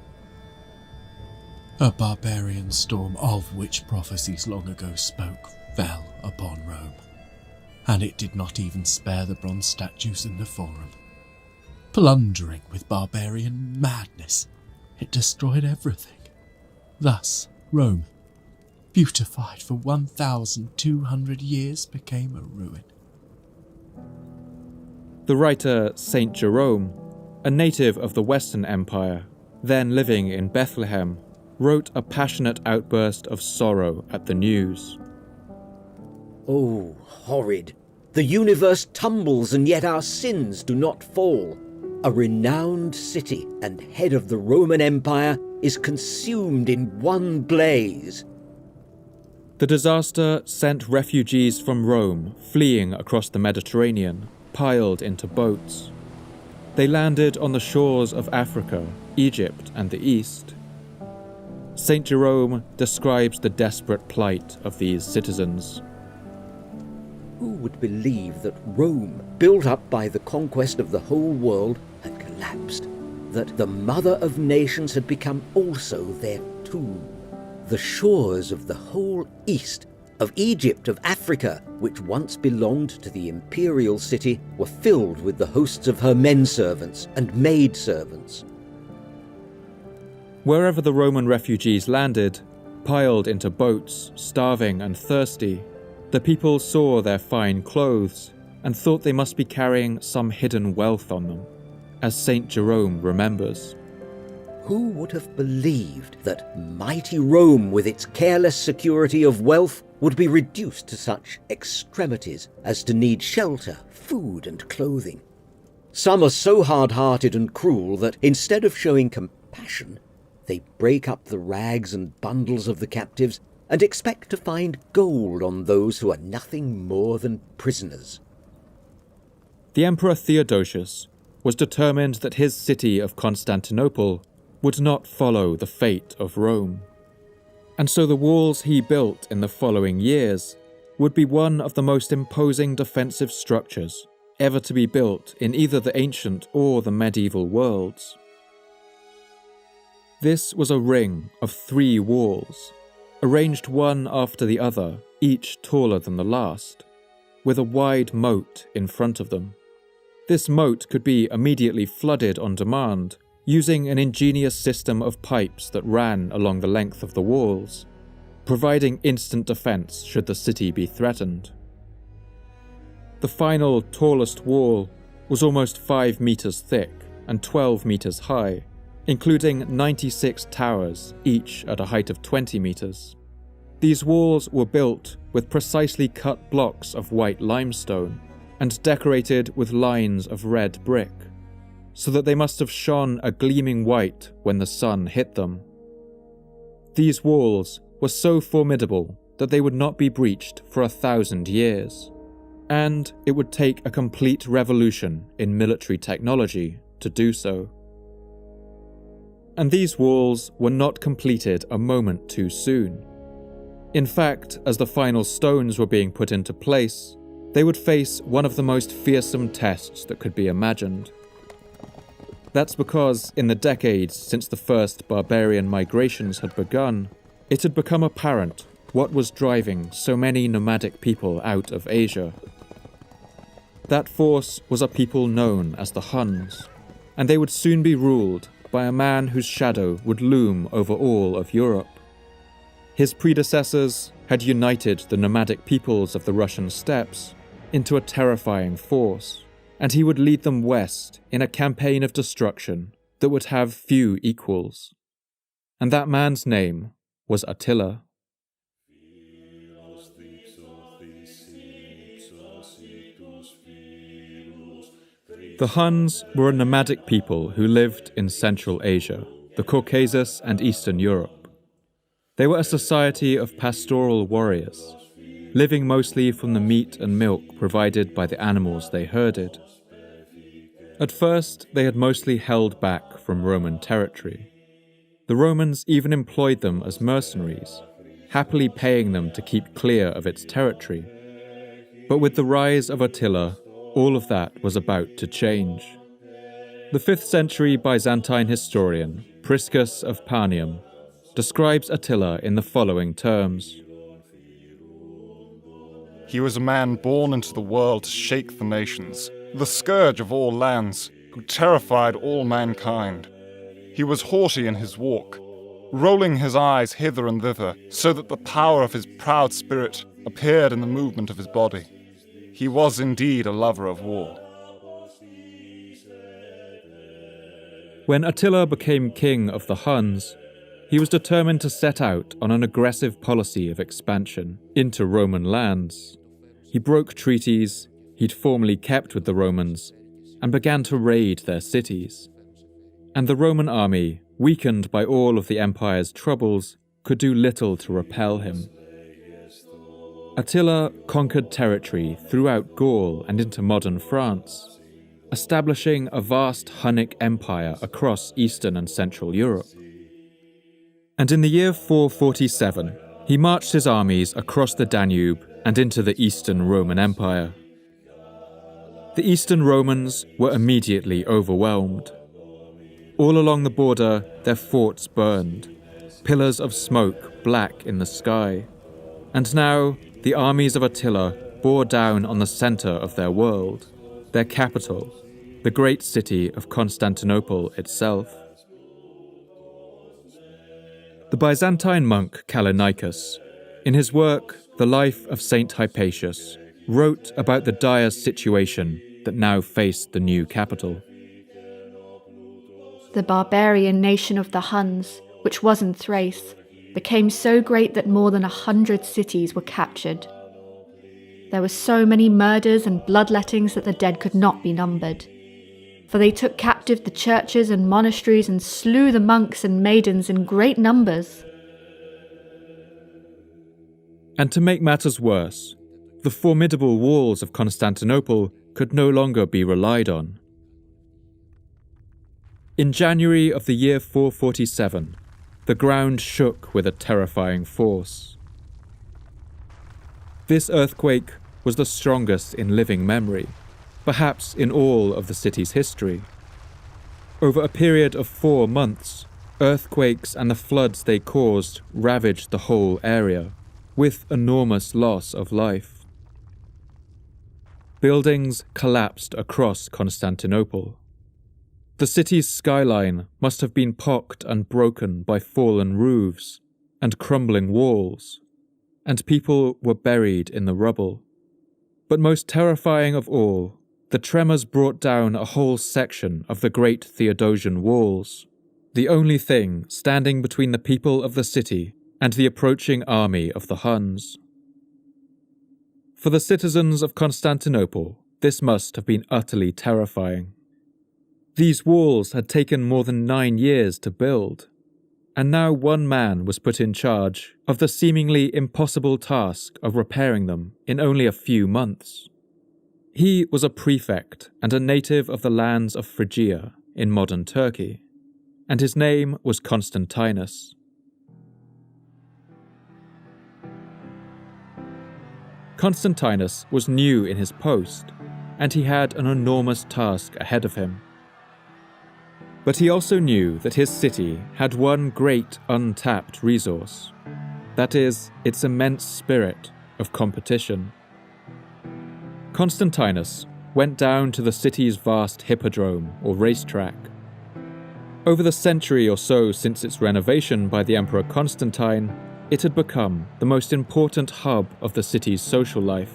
A barbarian storm, of which prophecies long ago spoke, fell upon Rome, and it did not even spare the bronze statues in the Forum. Plundering with barbarian madness, it destroyed everything. Thus, Rome, beautified for 1,200 years, became a ruin. The writer Saint Jerome, a native of the Western Empire, then living in Bethlehem, wrote a passionate outburst of sorrow at the news. Oh, horrid! The universe tumbles, and yet our sins do not fall. A renowned city and head of the Roman Empire is consumed in one blaze. The disaster sent refugees from Rome fleeing across the Mediterranean, piled into boats. They landed on the shores of Africa, Egypt, and the East. St. Jerome describes the desperate plight of these citizens. Who would believe that Rome, built up by the conquest of the whole world, had collapsed? That the mother of nations had become also their tomb? The shores of the whole East, of Egypt, of Africa, which once belonged to the imperial city, were filled with the hosts of her men-servants and maid-servants. Wherever the Roman refugees landed, piled into boats, starving and thirsty, the people saw their fine clothes and thought they must be carrying some hidden wealth on them, as St. Jerome remembers. Who would have believed that mighty Rome, with its careless security of wealth, would be reduced to such extremities as to need shelter, food, and clothing? Some are so hard-hearted and cruel that instead of showing compassion, they break up the rags and bundles of the captives and expect to find gold on those who are nothing more than prisoners. The Emperor Theodosius was determined that his city of Constantinople would not follow the fate of Rome. And so the walls he built in the following years would be one of the most imposing defensive structures ever to be built in either the ancient or the medieval worlds. This was a ring of 3 walls, arranged one after the other, each taller than the last, with a wide moat in front of them. This moat could be immediately flooded on demand, using an ingenious system of pipes that ran along the length of the walls, providing instant defense should the city be threatened. The final, tallest wall was almost 5 meters thick and 12 meters high, including 96 towers, each at a height of 20 meters. These walls were built with precisely cut blocks of white limestone and decorated with lines of red brick, so that they must have shone a gleaming white when the sun hit them. These walls were so formidable that they would not be breached for 1,000 years, and it would take a complete revolution in military technology to do so. And these walls were not completed a moment too soon. In fact, as the final stones were being put into place, they would face one of the most fearsome tests that could be imagined. That's because in the decades since the first barbarian migrations had begun, it had become apparent what was driving so many nomadic people out of Asia. That force was a people known as the Huns, and they would soon be ruled by a man whose shadow would loom over all of Europe. His predecessors had united the nomadic peoples of the Russian steppes into a terrifying force, and he would lead them west in a campaign of destruction that would have few equals. And that man's name was Attila. The Huns were a nomadic people who lived in Central Asia, the Caucasus and Eastern Europe. They were a society of pastoral warriors, living mostly from the meat and milk provided by the animals they herded. At first, they had mostly held back from Roman territory. The Romans even employed them as mercenaries, happily paying them to keep clear of its territory. But with the rise of Attila, all of that was about to change. The 5th century Byzantine historian, Priscus of Panium, describes Attila in the following terms. He was a man born into the world to shake the nations, the scourge of all lands, who terrified all mankind. He was haughty in his walk, rolling his eyes hither and thither, so that the power of his proud spirit appeared in the movement of his body. He was indeed a lover of war. When Attila became king of the Huns, he was determined to set out on an aggressive policy of expansion into Roman lands. He broke treaties he'd formerly kept with the Romans and began to raid their cities. And the Roman army, weakened by all of the empire's troubles, could do little to repel him. Attila conquered territory throughout Gaul and into modern France, establishing a vast Hunnic empire across Eastern and Central Europe. And in the year 447, he marched his armies across the Danube and into the Eastern Roman Empire. The Eastern Romans were immediately overwhelmed. All along the border, their forts burned, pillars of smoke black in the sky. And now, the armies of Attila bore down on the center of their world, their capital, the great city of Constantinople itself. The Byzantine monk Callinicus, in his work The Life of Saint Hypatius, wrote about the dire situation that now faced the new capital. The barbarian nation of the Huns, which was in Thrace, became so great that more than 100 cities were captured. There were so many murders and bloodlettings that the dead could not be numbered. for they took captive the churches and monasteries and slew the monks and maidens in great numbers. And to make matters worse, the formidable walls of Constantinople could no longer be relied on. In January of the year 447, the ground shook with a terrifying force. This earthquake was the strongest in living memory, perhaps in all of the city's history. Over a period of 4 months, earthquakes and the floods they caused ravaged the whole area, with enormous loss of life. Buildings collapsed across Constantinople. The city's skyline must have been pocked and broken by fallen roofs and crumbling walls, and people were buried in the rubble. But most terrifying of all, the tremors brought down a whole section of the great Theodosian walls, the only thing standing between the people of the city and the approaching army of the Huns. For the citizens of Constantinople, this must have been utterly terrifying. These walls had taken more than 9 years to build, and now one man was put in charge of the seemingly impossible task of repairing them in only a few months. He was a prefect and a native of the lands of Phrygia in modern Turkey, and his name was Constantinus. Constantinus was new in his post, and he had an enormous task ahead of him. But he also knew that his city had one great untapped resource, that is, its immense spirit of competition. Constantinus went down to the city's vast hippodrome or racetrack. Over the century or so since its renovation by the Emperor Constantine, it had become the most important hub of the city's social life.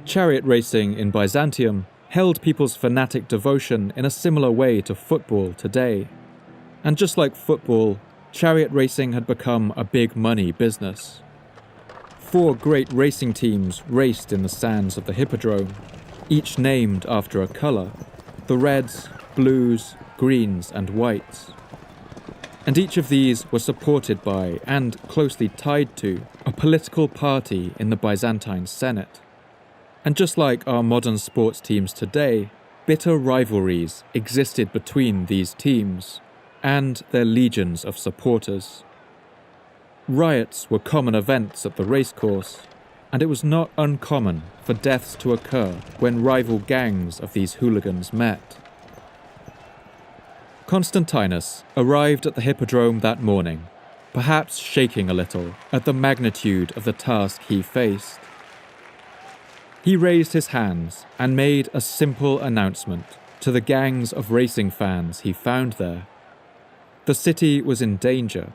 Chariot racing in Byzantium held people's fanatic devotion in a similar way to football today. And just like football, chariot racing had become a big money business. 4 great racing teams raced in the sands of the hippodrome, each named after a colour: the reds, blues, greens and whites. And each of these was supported by, and closely tied to, a political party in the Byzantine Senate. And just like our modern sports teams today, bitter rivalries existed between these teams and their legions of supporters. Riots were common events at the racecourse, and it was not uncommon for deaths to occur when rival gangs of these hooligans met. Constantinus arrived at the hippodrome that morning, perhaps shaking a little at the magnitude of the task he faced. He raised his hands and made a simple announcement to the gangs of racing fans he found there. The city was in danger.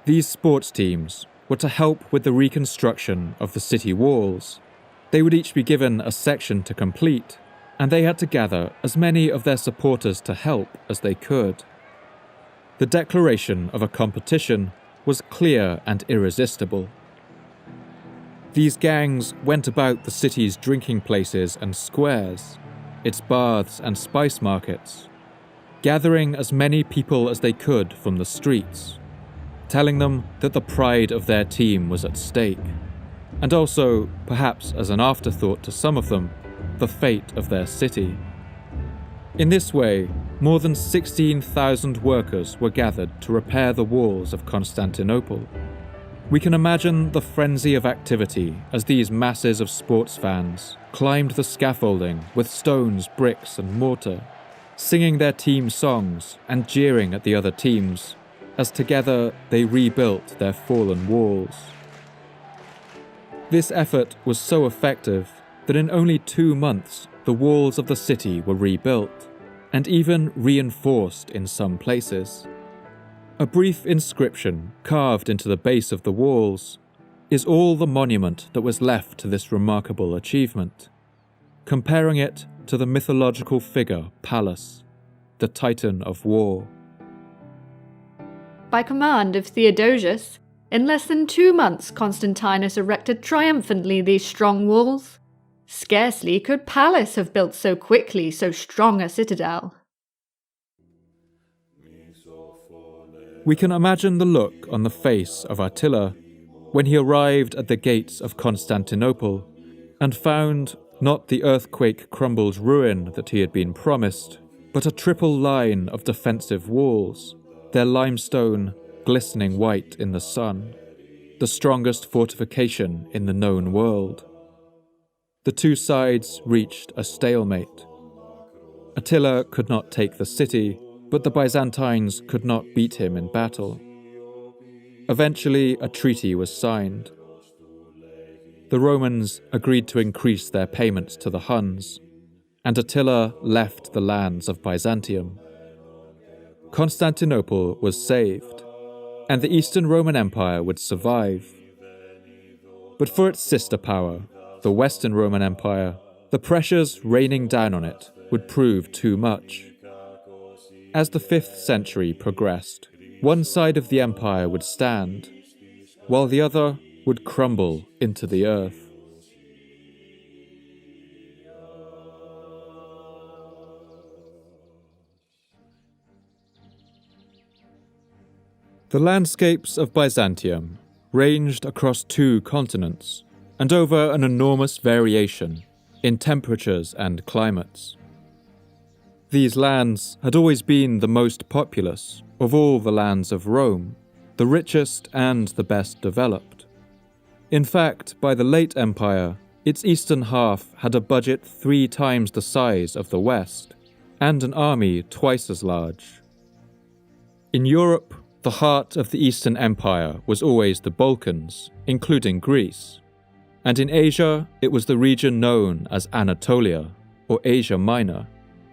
These sports teams were to help with the reconstruction of the city walls. They would each be given a section to complete, and they had to gather as many of their supporters to help as they could. The declaration of a competition was clear and irresistible. These gangs went about the city's drinking places and squares, its baths and spice markets, gathering as many people as they could from the streets, telling them that the pride of their team was at stake, and also, perhaps as an afterthought to some of them, the fate of their city. In this way, more than 16,000 workers were gathered to repair the walls of Constantinople. We can imagine the frenzy of activity as these masses of sports fans climbed the scaffolding with stones, bricks and mortar, singing their team songs and jeering at the other teams, as together they rebuilt their fallen walls. This effort was so effective that in only 2 months the walls of the city were rebuilt, and even reinforced in some places. A brief inscription carved into the base of the walls is all the monument that was left to this remarkable achievement, comparing it to the mythological figure Pallas, the Titan of war. By command of Theodosius, in less than 2 months Constantinus erected triumphantly these strong walls. Scarcely could Pallas have built so quickly so strong a citadel. We can imagine the look on the face of Attila when he arrived at the gates of Constantinople and found not the earthquake-crumbled ruin that he had been promised, but a triple line of defensive walls, their limestone glistening white in the sun, the strongest fortification in the known world. The two sides reached a stalemate. Attila could not take the city, but the Byzantines could not beat him in battle. Eventually, a treaty was signed. The Romans agreed to increase their payments to the Huns, and Attila left the lands of Byzantium. Constantinople was saved, and the Eastern Roman Empire would survive. But for its sister power, the Western Roman Empire, the pressures raining down on it would prove too much. As the 5th century progressed, one side of the empire would stand, while the other would crumble into the earth. The landscapes of Byzantium ranged across 2 continents and over an enormous variation in temperatures and climates. These lands had always been the most populous of all the lands of Rome, the richest and the best developed. In fact, by the late empire, its eastern half had a budget 3 times the size of the West, and an army twice as large. In Europe, the heart of the Eastern Empire was always the Balkans, including Greece, and in Asia it was the region known as Anatolia, or Asia Minor,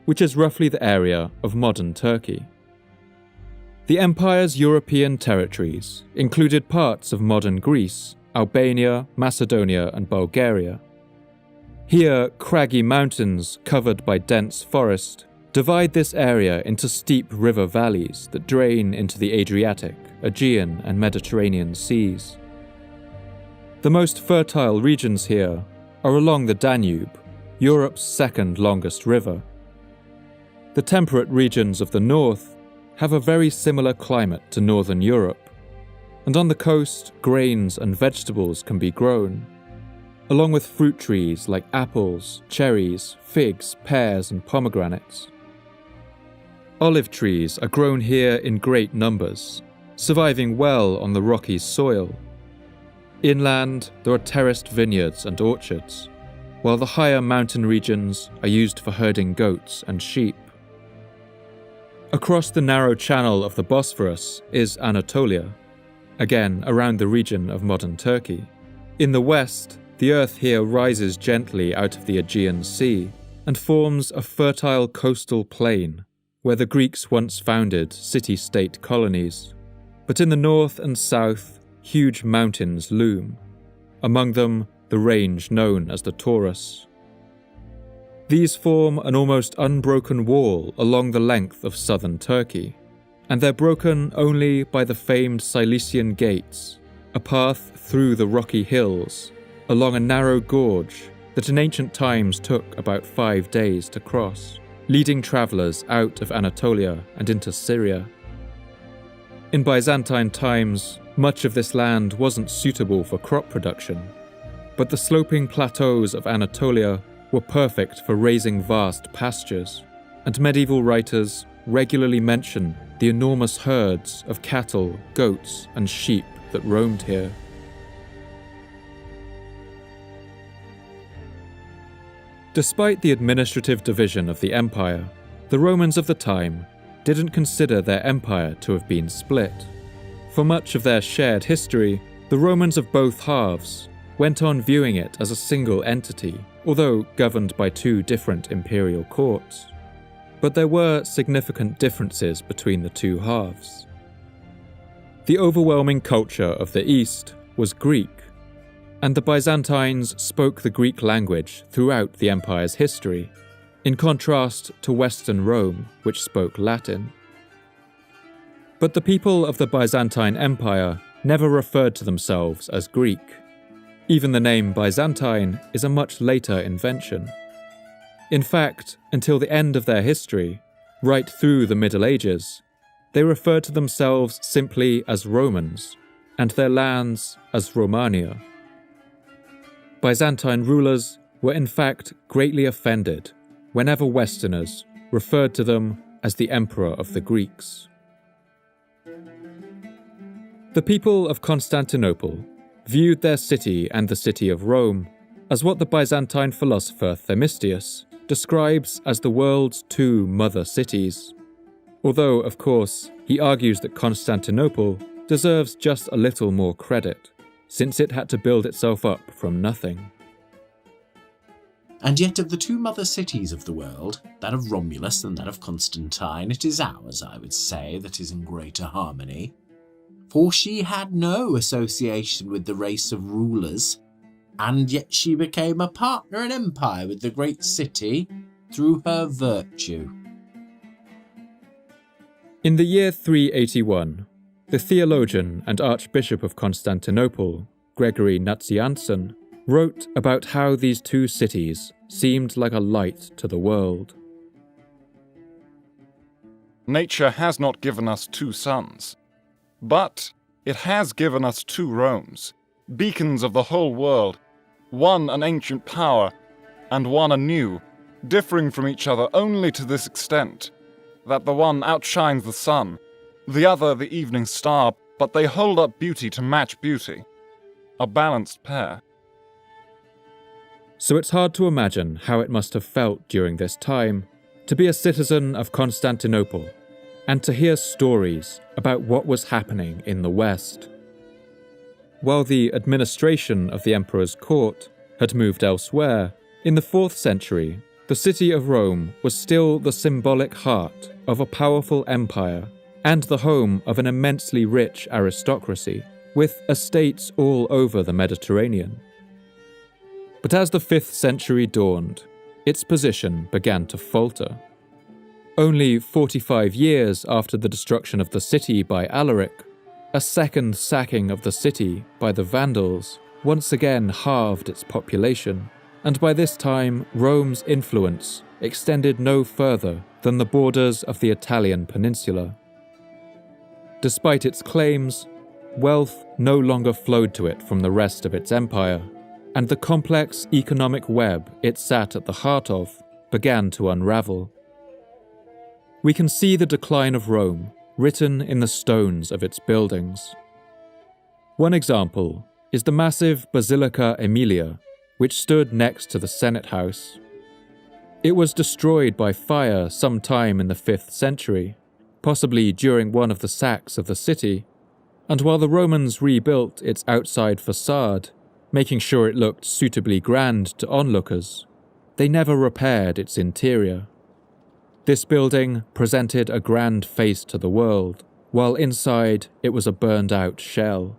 which is roughly the area of modern Turkey. The empire's European territories included parts of modern Greece, Albania, Macedonia, and Bulgaria. Here, craggy mountains covered by dense forest divide this area into steep river valleys that drain into the Adriatic, Aegean, and Mediterranean seas. The most fertile regions here are along the Danube, Europe's second longest river. The temperate regions of the north have a very similar climate to northern Europe, and on the coast, grains and vegetables can be grown, along with fruit trees like apples, cherries, figs, pears, and pomegranates. Olive trees are grown here in great numbers, surviving well on the rocky soil. Inland, there are terraced vineyards and orchards, while the higher mountain regions are used for herding goats and sheep. Across the narrow channel of the Bosphorus is Anatolia, again around the region of modern Turkey. In the west, the earth here rises gently out of the Aegean Sea and forms a fertile coastal plain where the Greeks once founded city-state colonies. But in the north and south, huge mountains loom, among them the range known as the Taurus. These form an almost unbroken wall along the length of southern Turkey, and they're broken only by the famed Cilician Gates, a path through the rocky hills, along a narrow gorge that in ancient times took about 5 days to cross, leading travellers out of Anatolia and into Syria. In Byzantine times, much of this land wasn't suitable for crop production, but the sloping plateaus of Anatolia were perfect for raising vast pastures, and medieval writers regularly mention the enormous herds of cattle, goats, and sheep that roamed here. Despite the administrative division of the empire, the Romans of the time didn't consider their empire to have been split. For much of their shared history, the Romans of both halves went on viewing it as a single entity, although governed by 2 different imperial courts. But there were significant differences between the 2 halves. The overwhelming culture of the East was Greek, and the Byzantines spoke the Greek language throughout the empire's history, in contrast to Western Rome, which spoke Latin. But the people of the Byzantine Empire never referred to themselves as Greek. Even the name Byzantine is a much later invention. In fact, until the end of their history, right through the Middle Ages, they referred to themselves simply as Romans, and their lands as Romania. Byzantine rulers were in fact greatly offended whenever Westerners referred to them as the Emperor of the Greeks. The people of Constantinople viewed their city and the city of Rome as what the Byzantine philosopher Themistius describes as the world's two mother cities, although, of course, he argues that Constantinople deserves just a little more credit, since it had to build itself up from nothing. And yet of the two mother cities of the world, that of Romulus and that of Constantine, it is ours, I would say, that is in greater harmony. For she had no association with the race of rulers, and yet she became a partner in empire with the great city through her virtue. In the year 381, the theologian and Archbishop of Constantinople, Gregory Nazianzen, wrote about how these two cities seemed like a light to the world. Nature has not given us two suns, but it has given us two Romes, beacons of the whole world, one an ancient power, and one a new, differing from each other only to this extent, that the one outshines the sun, the other the evening star, but they hold up beauty to match beauty. A balanced pair. So it's hard to imagine how it must have felt during this time to be a citizen of Constantinople and to hear stories about what was happening in the West. While the administration of the emperor's court had moved elsewhere, in the 4th century, the city of Rome was still the symbolic heart of a powerful empire and the home of an immensely rich aristocracy, with estates all over the Mediterranean. But as the 5th century dawned, its position began to falter. Only 45 years after the destruction of the city by Alaric, a second sacking of the city by the Vandals once again halved its population, and by this time Rome's influence extended no further than the borders of the Italian peninsula. Despite its claims, wealth no longer flowed to it from the rest of its empire, and the complex economic web it sat at the heart of began to unravel. We can see the decline of Rome written in the stones of its buildings. One example is the massive Basilica Aemilia, which stood next to the Senate House. It was destroyed by fire sometime in the 5th century, possibly during one of the sacks of the city, and while the Romans rebuilt its outside facade, making sure it looked suitably grand to onlookers, they never repaired its interior. This building presented a grand face to the world, while inside it was a burned-out shell.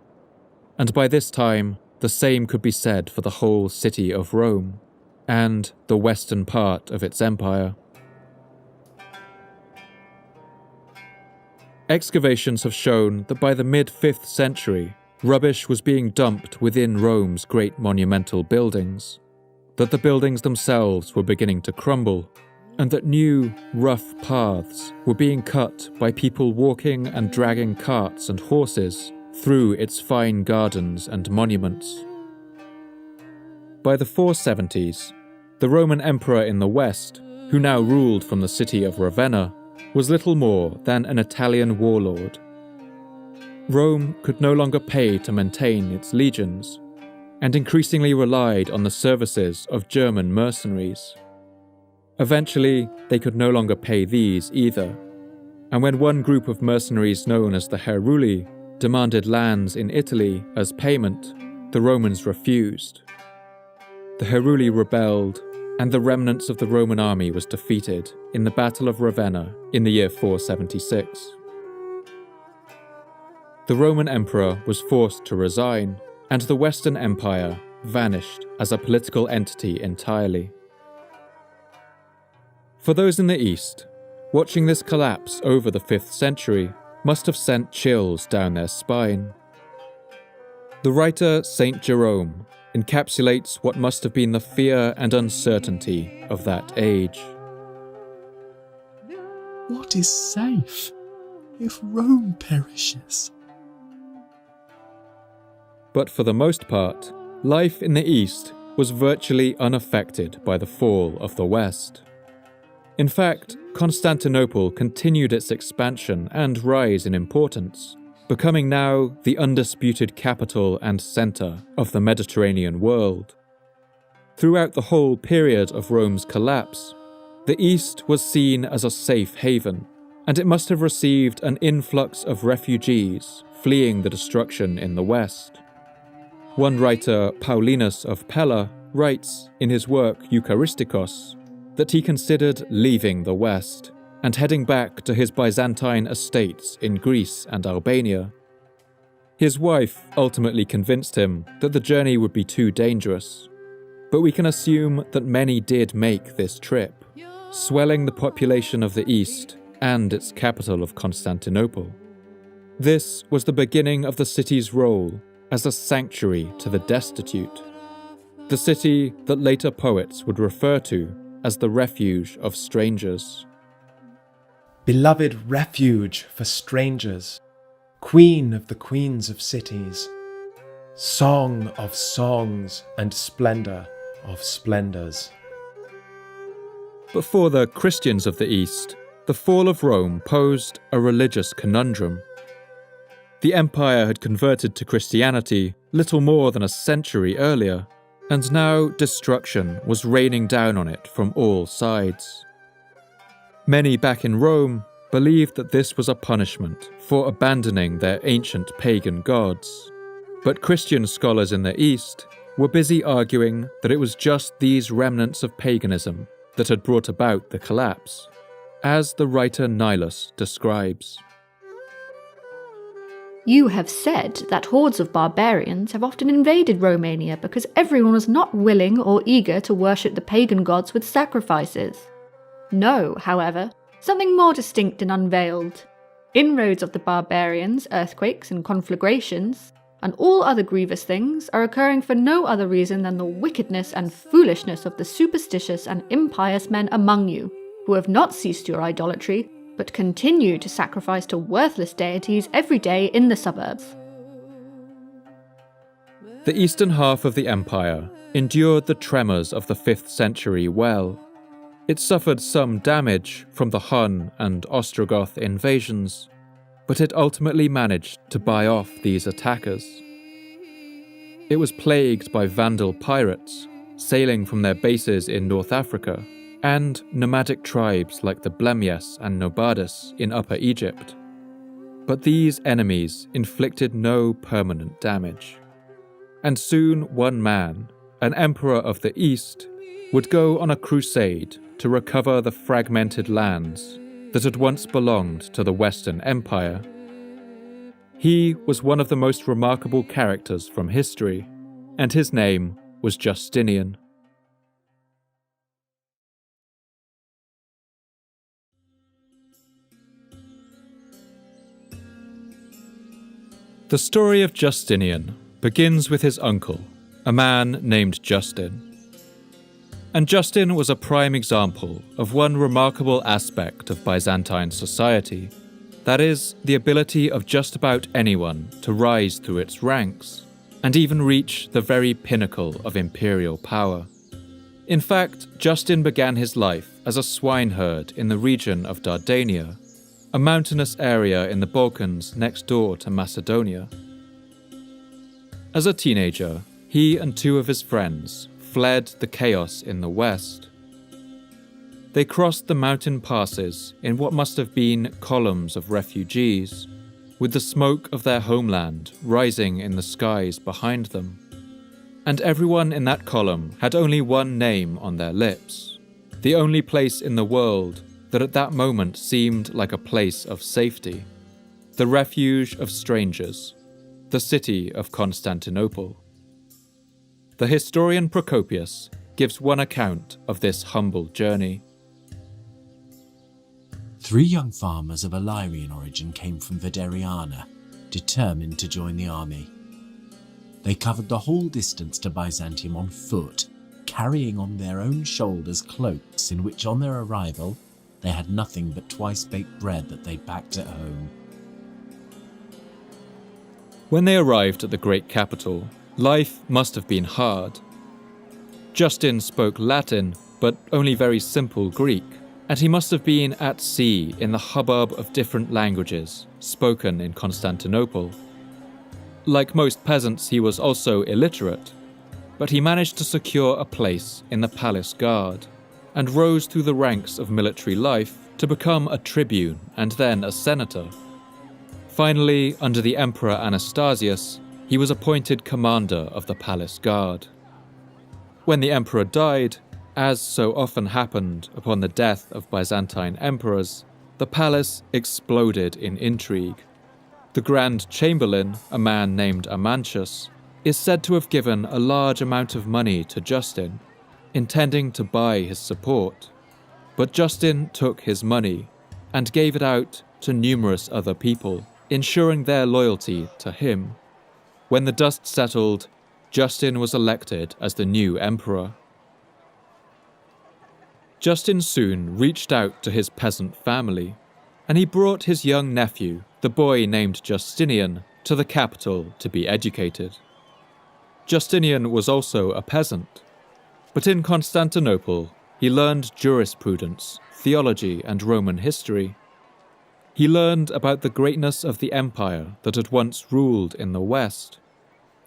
And by this time, the same could be said for the whole city of Rome, and the western part of its empire. Excavations have shown that by the mid-5th century, rubbish was being dumped within Rome's great monumental buildings, that the buildings themselves were beginning to crumble, and that new, rough paths were being cut by people walking and dragging carts and horses through its fine gardens and monuments. By the 470s, the Roman emperor in the west, who now ruled from the city of Ravenna, was little more than an Italian warlord. Rome could no longer pay to maintain its legions, and increasingly relied on the services of German mercenaries. Eventually, they could no longer pay these either, and when one group of mercenaries known as the Heruli demanded lands in Italy as payment, the Romans refused. The Heruli rebelled, and the remnants of the Roman army was defeated in the Battle of Ravenna in the year 476. The Roman emperor was forced to resign, and the Western Empire vanished as a political entity entirely. For those in the East, watching this collapse over the 5th century must have sent chills down their spine. The writer Saint Jerome encapsulates what must have been the fear and uncertainty of that age. What is safe? if Rome perishes? But for the most part, life in the East was virtually unaffected by the fall of the West. In fact, Constantinople continued its expansion and rise in importance, becoming now the undisputed capital and centre of the Mediterranean world. Throughout the whole period of Rome's collapse, the East was seen as a safe haven, and it must have received an influx of refugees fleeing the destruction in the West. One writer, Paulinus of Pella, writes in his work Eucharistikos that he considered leaving the West and heading back to his Byzantine estates in Greece and Albania. His wife ultimately convinced him that the journey would be too dangerous, but we can assume that many did make this trip, swelling the population of the East and its capital of Constantinople. This was the beginning of the city's role as a sanctuary to the destitute, the city that later poets would refer to as the refuge of strangers. Beloved refuge for strangers, queen of the queens of cities, song of songs and splendour of splendours. But for the Christians of the East, the fall of Rome posed a religious conundrum. The empire had converted to Christianity little more than a century earlier, and now destruction was raining down on it from all sides. Many back in Rome believed that this was a punishment for abandoning their ancient pagan gods, but Christian scholars in the East were busy arguing that it was just these remnants of paganism that had brought about the collapse, as the writer Nilus describes. You have said that hordes of barbarians have often invaded Romania because everyone was not willing or eager to worship the pagan gods with sacrifices. No, however, something more distinct and unveiled. Inroads of the barbarians, earthquakes and conflagrations, and all other grievous things are occurring for no other reason than the wickedness and foolishness of the superstitious and impious men among you, who have not ceased your idolatry, but continue to sacrifice to worthless deities every day in the suburbs. The eastern half of the empire endured the tremors of the 5th century well. It suffered some damage from the Hun and Ostrogoth invasions, but it ultimately managed to buy off these attackers. It was plagued by Vandal pirates, sailing from their bases in North Africa, and nomadic tribes like the Blemyes and Nobades in Upper Egypt. But these enemies inflicted no permanent damage. And soon one man, an emperor of the East, would go on a crusade to recover the fragmented lands that had once belonged to the Western Empire. He was one of the most remarkable characters from history, and his name was Justinian. The story of Justinian begins with his uncle, a man named Justin. And Justin was a prime example of one remarkable aspect of Byzantine society, that is, the ability of just about anyone to rise through its ranks, and even reach the very pinnacle of imperial power. In fact, Justin began his life as a swineherd in the region of Dardania, a mountainous area in the Balkans next door to Macedonia. As a teenager, he and 2 of his friends fled the chaos in the west. They crossed the mountain passes in what must have been columns of refugees, with the smoke of their homeland rising in the skies behind them. And everyone in that column had only one name on their lips, the only place in the world that at that moment seemed like a place of safety, the refuge of strangers, the city of Constantinople. The historian Procopius gives one account of this humble journey. 3 young farmers of Illyrian origin came from Videriana, determined to join the army. They covered the whole distance to Byzantium on foot, carrying on their own shoulders cloaks in which on their arrival they had nothing but twice-baked bread that they packed at home. When they arrived at the great capital, life must have been hard. Justin spoke Latin, but only very simple Greek, and he must have been at sea in the hubbub of different languages spoken in Constantinople. Like most peasants, he was also illiterate, but he managed to secure a place in the palace guard and rose through the ranks of military life to become a tribune and then a senator. Finally, under the Emperor Anastasius, he was appointed commander of the palace guard. When the emperor died, as so often happened upon the death of Byzantine emperors, the palace exploded in intrigue. The Grand Chamberlain, a man named Amantius, is said to have given a large amount of money to Justin, intending to buy his support. But Justin took his money and gave it out to numerous other people, ensuring their loyalty to him. When the dust settled, Justin was elected as the new emperor. Justin soon reached out to his peasant family, and he brought his young nephew, the boy named Justinian, to the capital to be educated. Justinian was also a peasant, but in Constantinople he learned jurisprudence, theology, and Roman history. He learned about the greatness of the empire that had once ruled in the West,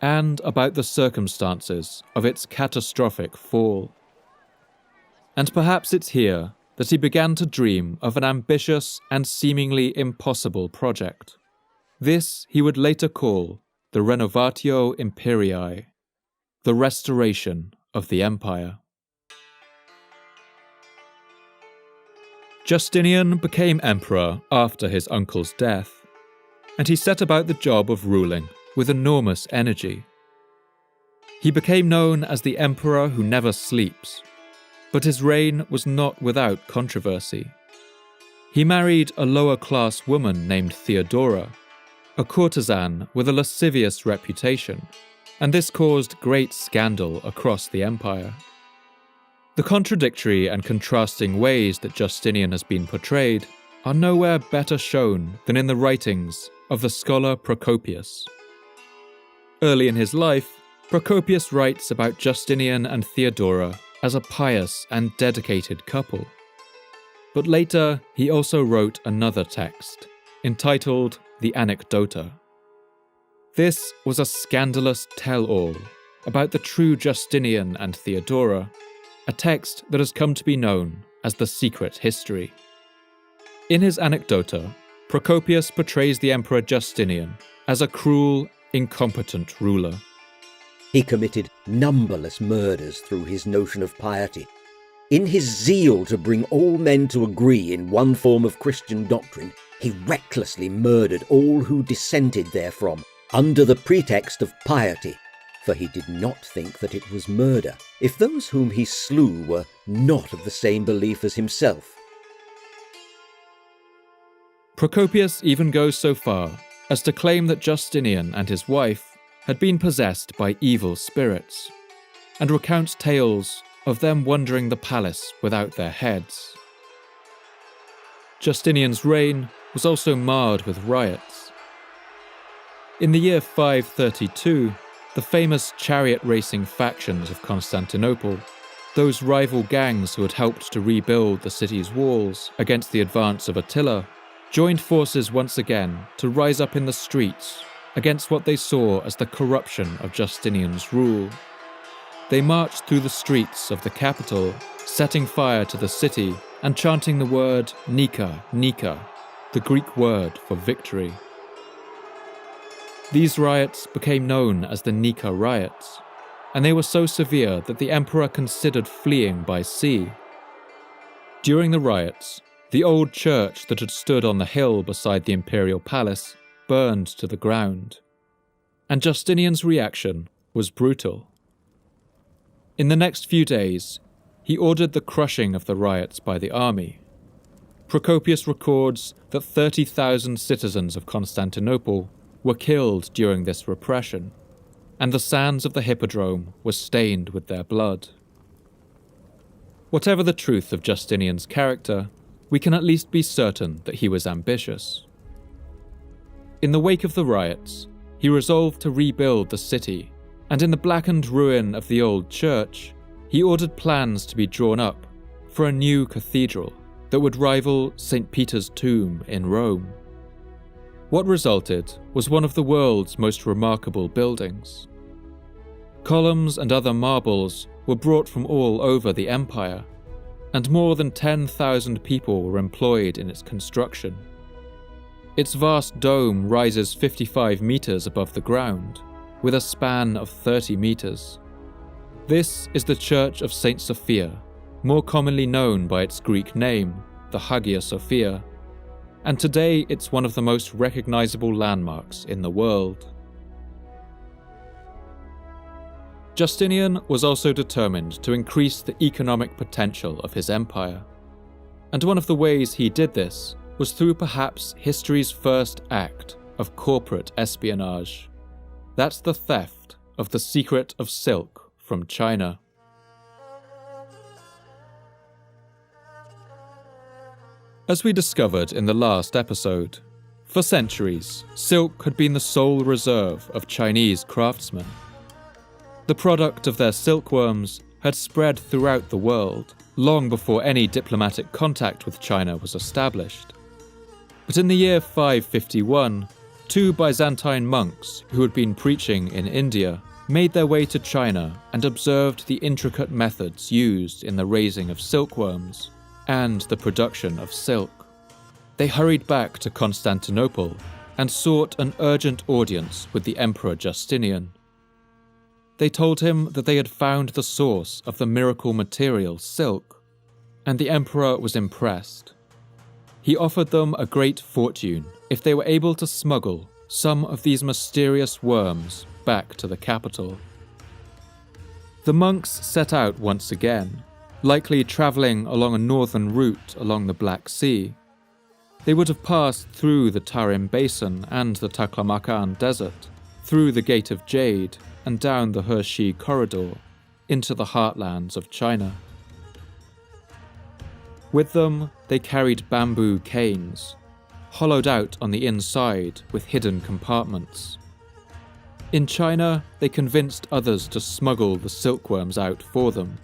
and about the circumstances of its catastrophic fall. And perhaps it's here that he began to dream of an ambitious and seemingly impossible project. This he would later call the Renovatio Imperii, the restoration of the empire. Justinian became emperor after his uncle's death, and he set about the job of ruling with enormous energy. He became known as the emperor who never sleeps, but his reign was not without controversy. He married a lower-class woman named Theodora, a courtesan with a lascivious reputation, and this caused great scandal across the empire. The contradictory and contrasting ways that Justinian has been portrayed are nowhere better shown than in the writings of the scholar Procopius. Early in his life, Procopius writes about Justinian and Theodora as a pious and dedicated couple. But later, he also wrote another text, entitled the Anecdota. This was a scandalous tell-all about the true Justinian and Theodora, a text that has come to be known as the Secret History. In his Anecdota, Procopius portrays the Emperor Justinian as a cruel, incompetent ruler. He committed numberless murders through his notion of piety. In his zeal to bring all men to agree in one form of Christian doctrine, he recklessly murdered all who dissented therefrom, under the pretext of piety, for he did not think that it was murder, if those whom he slew were not of the same belief as himself. Procopius even goes so far as to claim that Justinian and his wife had been possessed by evil spirits, and recounts tales of them wandering the palace without their heads. Justinian's reign was also marred with riots. In the year 532, the famous chariot racing factions of Constantinople, those rival gangs who had helped to rebuild the city's walls against the advance of Attila, joined forces once again to rise up in the streets against what they saw as the corruption of Justinian's rule. They marched through the streets of the capital, setting fire to the city and chanting the word Nika, Nika, the Greek word for victory. These riots became known as the Nika riots, and they were so severe that the emperor considered fleeing by sea. During the riots, the old church that had stood on the hill beside the imperial palace burned to the ground, and Justinian's reaction was brutal. In the next few days, he ordered the crushing of the riots by the army. Procopius records that 30,000 citizens of Constantinople were killed during this repression, and the sands of the hippodrome were stained with their blood. Whatever the truth of Justinian's character, we can at least be certain that he was ambitious. In the wake of the riots, he resolved to rebuild the city, and in the blackened ruin of the old church, he ordered plans to be drawn up for a new cathedral that would rival St. Peter's tomb in Rome. What resulted was one of the world's most remarkable buildings. Columns and other marbles were brought from all over the empire, and more than 10,000 people were employed in its construction. Its vast dome rises 55 meters above the ground, with a span of 30 meters. This is the Church of St. Sophia, more commonly known by its Greek name, the Hagia Sophia, and today it's one of the most recognizable landmarks in the world. Justinian was also determined to increase the economic potential of his empire, and one of the ways he did this was through perhaps history's first act of corporate espionage. That's the theft of the secret of silk from China. As we discovered in the last episode, for centuries, silk had been the sole reserve of Chinese craftsmen. The product of their silkworms had spread throughout the world long before any diplomatic contact with China was established. But in the year 551, 2 Byzantine monks who had been preaching in India made their way to China and observed the intricate methods used in the raising of silkworms and the production of silk. They hurried back to Constantinople and sought an urgent audience with the Emperor Justinian. They told him that they had found the source of the miracle material silk, and the emperor was impressed. He offered them a great fortune if they were able to smuggle some of these mysterious worms back to the capital. The monks set out once again, likely travelling along a northern route along the Black Sea. They would have passed through the Tarim Basin and the Taklamakan Desert, through the Gate of Jade and down the Hershey Corridor, into the heartlands of China. With them, they carried bamboo canes, hollowed out on the inside with hidden compartments. In China, they convinced others to smuggle the silkworms out for them,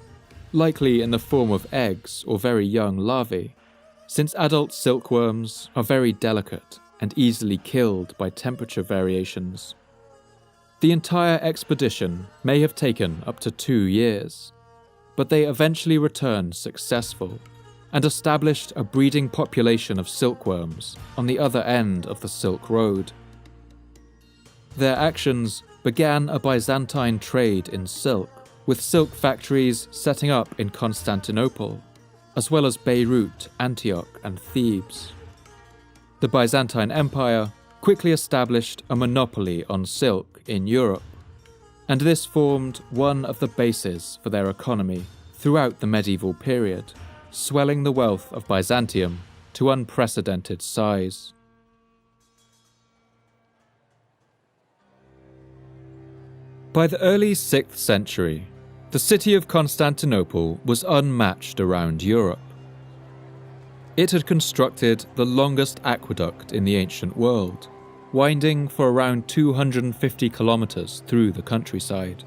likely in the form of eggs or very young larvae, since adult silkworms are very delicate and easily killed by temperature variations. The entire expedition may have taken up to 2 years, but they eventually returned successful and established a breeding population of silkworms on the other end of the Silk Road. Their actions began a Byzantine trade in silk, with silk factories setting up in Constantinople, as well as Beirut, Antioch, and Thebes. The Byzantine Empire quickly established a monopoly on silk in Europe, and this formed one of the bases for their economy throughout the medieval period, swelling the wealth of Byzantium to unprecedented size. By the early 6th century, the city of Constantinople was unmatched around Europe. It had constructed the longest aqueduct in the ancient world, winding for around 250 kilometers through the countryside.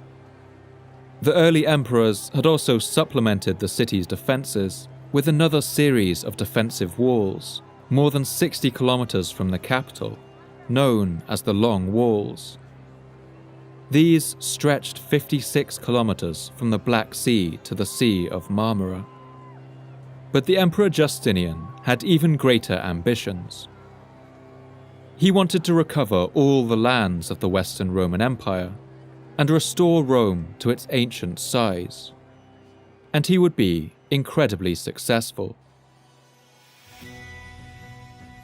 The early emperors had also supplemented the city's defenses with another series of defensive walls, more than 60 kilometers from the capital, known as the Long Walls. These stretched 56 kilometers from the Black Sea to the Sea of Marmara. But the Emperor Justinian had even greater ambitions. He wanted to recover all the lands of the Western Roman Empire and restore Rome to its ancient size. And he would be incredibly successful.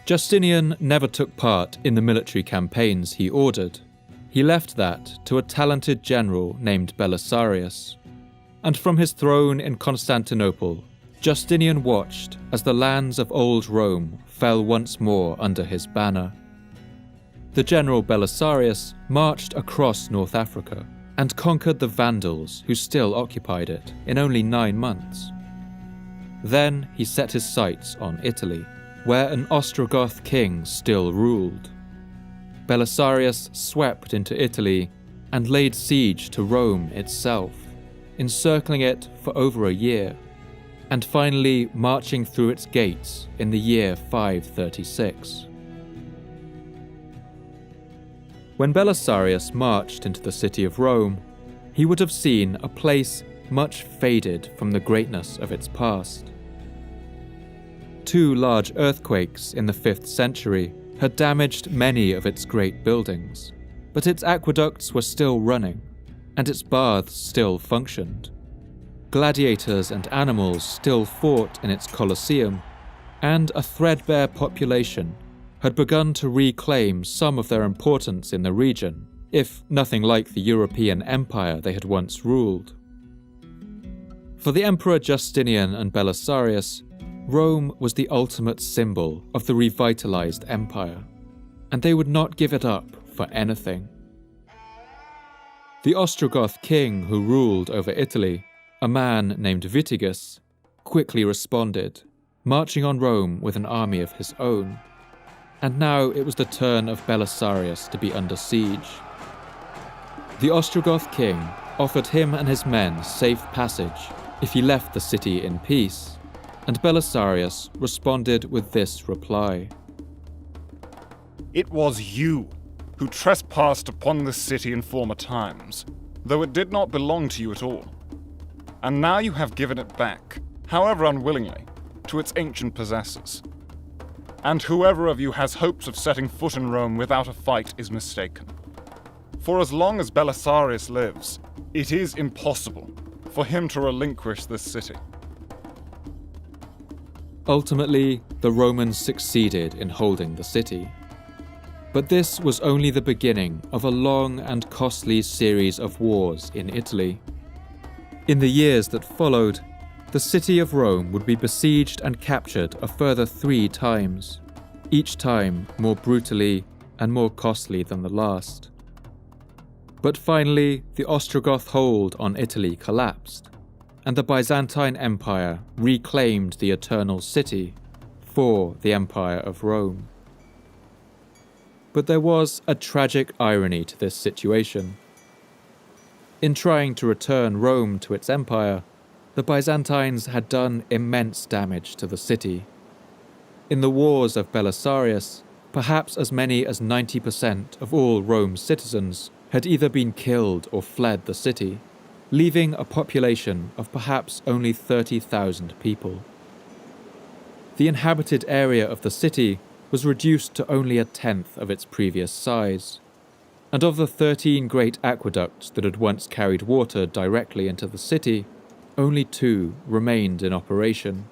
Justinian never took part in the military campaigns he ordered. He left that to a talented general named Belisarius, and from his throne in Constantinople, Justinian watched as the lands of old Rome fell once more under his banner. The general Belisarius marched across North Africa and conquered the Vandals who still occupied it in only 9 months. Then he set his sights on Italy, where an Ostrogoth king still ruled. Belisarius swept into Italy and laid siege to Rome itself, encircling it for over a year, and finally marching through its gates in the year 536. When Belisarius marched into the city of Rome, he would have seen a place much faded from the greatness of its past. 2 large earthquakes in the 5th century had damaged many of its great buildings, but its aqueducts were still running, and its baths still functioned. Gladiators and animals still fought in its Colosseum, and a threadbare population had begun to reclaim some of their importance in the region, if nothing like the European empire they had once ruled. For the Emperor Justinian and Belisarius, Rome was the ultimate symbol of the revitalized empire, and they would not give it up for anything. The Ostrogoth king who ruled over Italy, a man named Vitiges, quickly responded, marching on Rome with an army of his own. And now it was the turn of Belisarius to be under siege. The Ostrogoth king offered him and his men safe passage if he left the city in peace, and Belisarius responded with this reply: "It was you who trespassed upon this city in former times, though it did not belong to you at all. And now you have given it back, however unwillingly, to its ancient possessors. And whoever of you has hopes of setting foot in Rome without a fight is mistaken. For as long as Belisarius lives, it is impossible for him to relinquish this city." Ultimately, the Romans succeeded in holding the city. But this was only the beginning of a long and costly series of wars in Italy. In the years that followed, the city of Rome would be besieged and captured a further 3 times, each time more brutally and more costly than the last. But finally, the Ostrogoth hold on Italy collapsed, and the Byzantine Empire reclaimed the Eternal City for the Empire of Rome. But there was a tragic irony to this situation. In trying to return Rome to its empire, the Byzantines had done immense damage to the city. In the wars of Belisarius, perhaps as many as 90% of all Rome's citizens had either been killed or fled the city, leaving a population of perhaps only 30,000 people. The inhabited area of the city was reduced to only 1/10 of its previous size, and of the 13 great aqueducts that had once carried water directly into the city, only 2 remained in operation.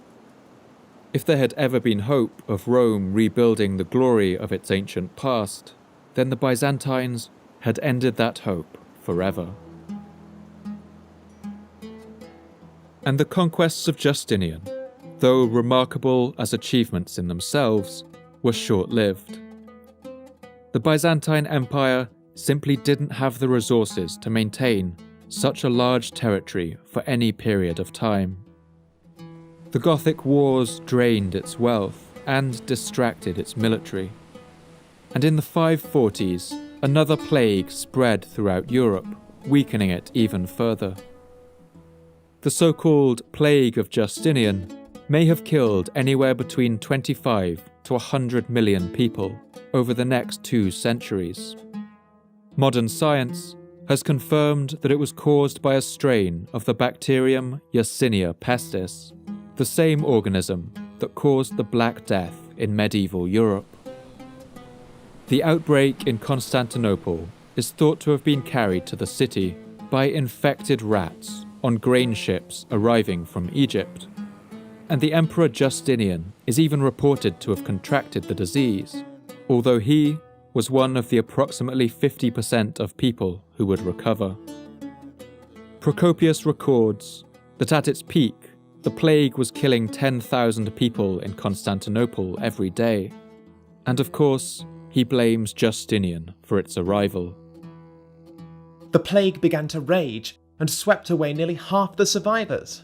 If there had ever been hope of Rome rebuilding the glory of its ancient past, then the Byzantines had ended that hope forever. And the conquests of Justinian, though remarkable as achievements in themselves, were short-lived. The Byzantine Empire simply didn't have the resources to maintain such a large territory for any period of time. The Gothic wars drained its wealth and distracted its military. And in the 540s, another plague spread throughout Europe, weakening it even further. The so-called Plague of Justinian may have killed anywhere between 25 to 100 million people over the next 2 centuries. Modern science has confirmed that it was caused by a strain of the bacterium Yersinia pestis, the same organism that caused the Black Death in medieval Europe. The outbreak in Constantinople is thought to have been carried to the city by infected rats on grain ships arriving from Egypt, and the Emperor Justinian is even reported to have contracted the disease, although he was one of the approximately 50% of people who would recover. Procopius records that at its peak, the plague was killing 10,000 people in Constantinople every day, and of course, he blames Justinian for its arrival. The plague began to rage and swept away nearly half the survivors.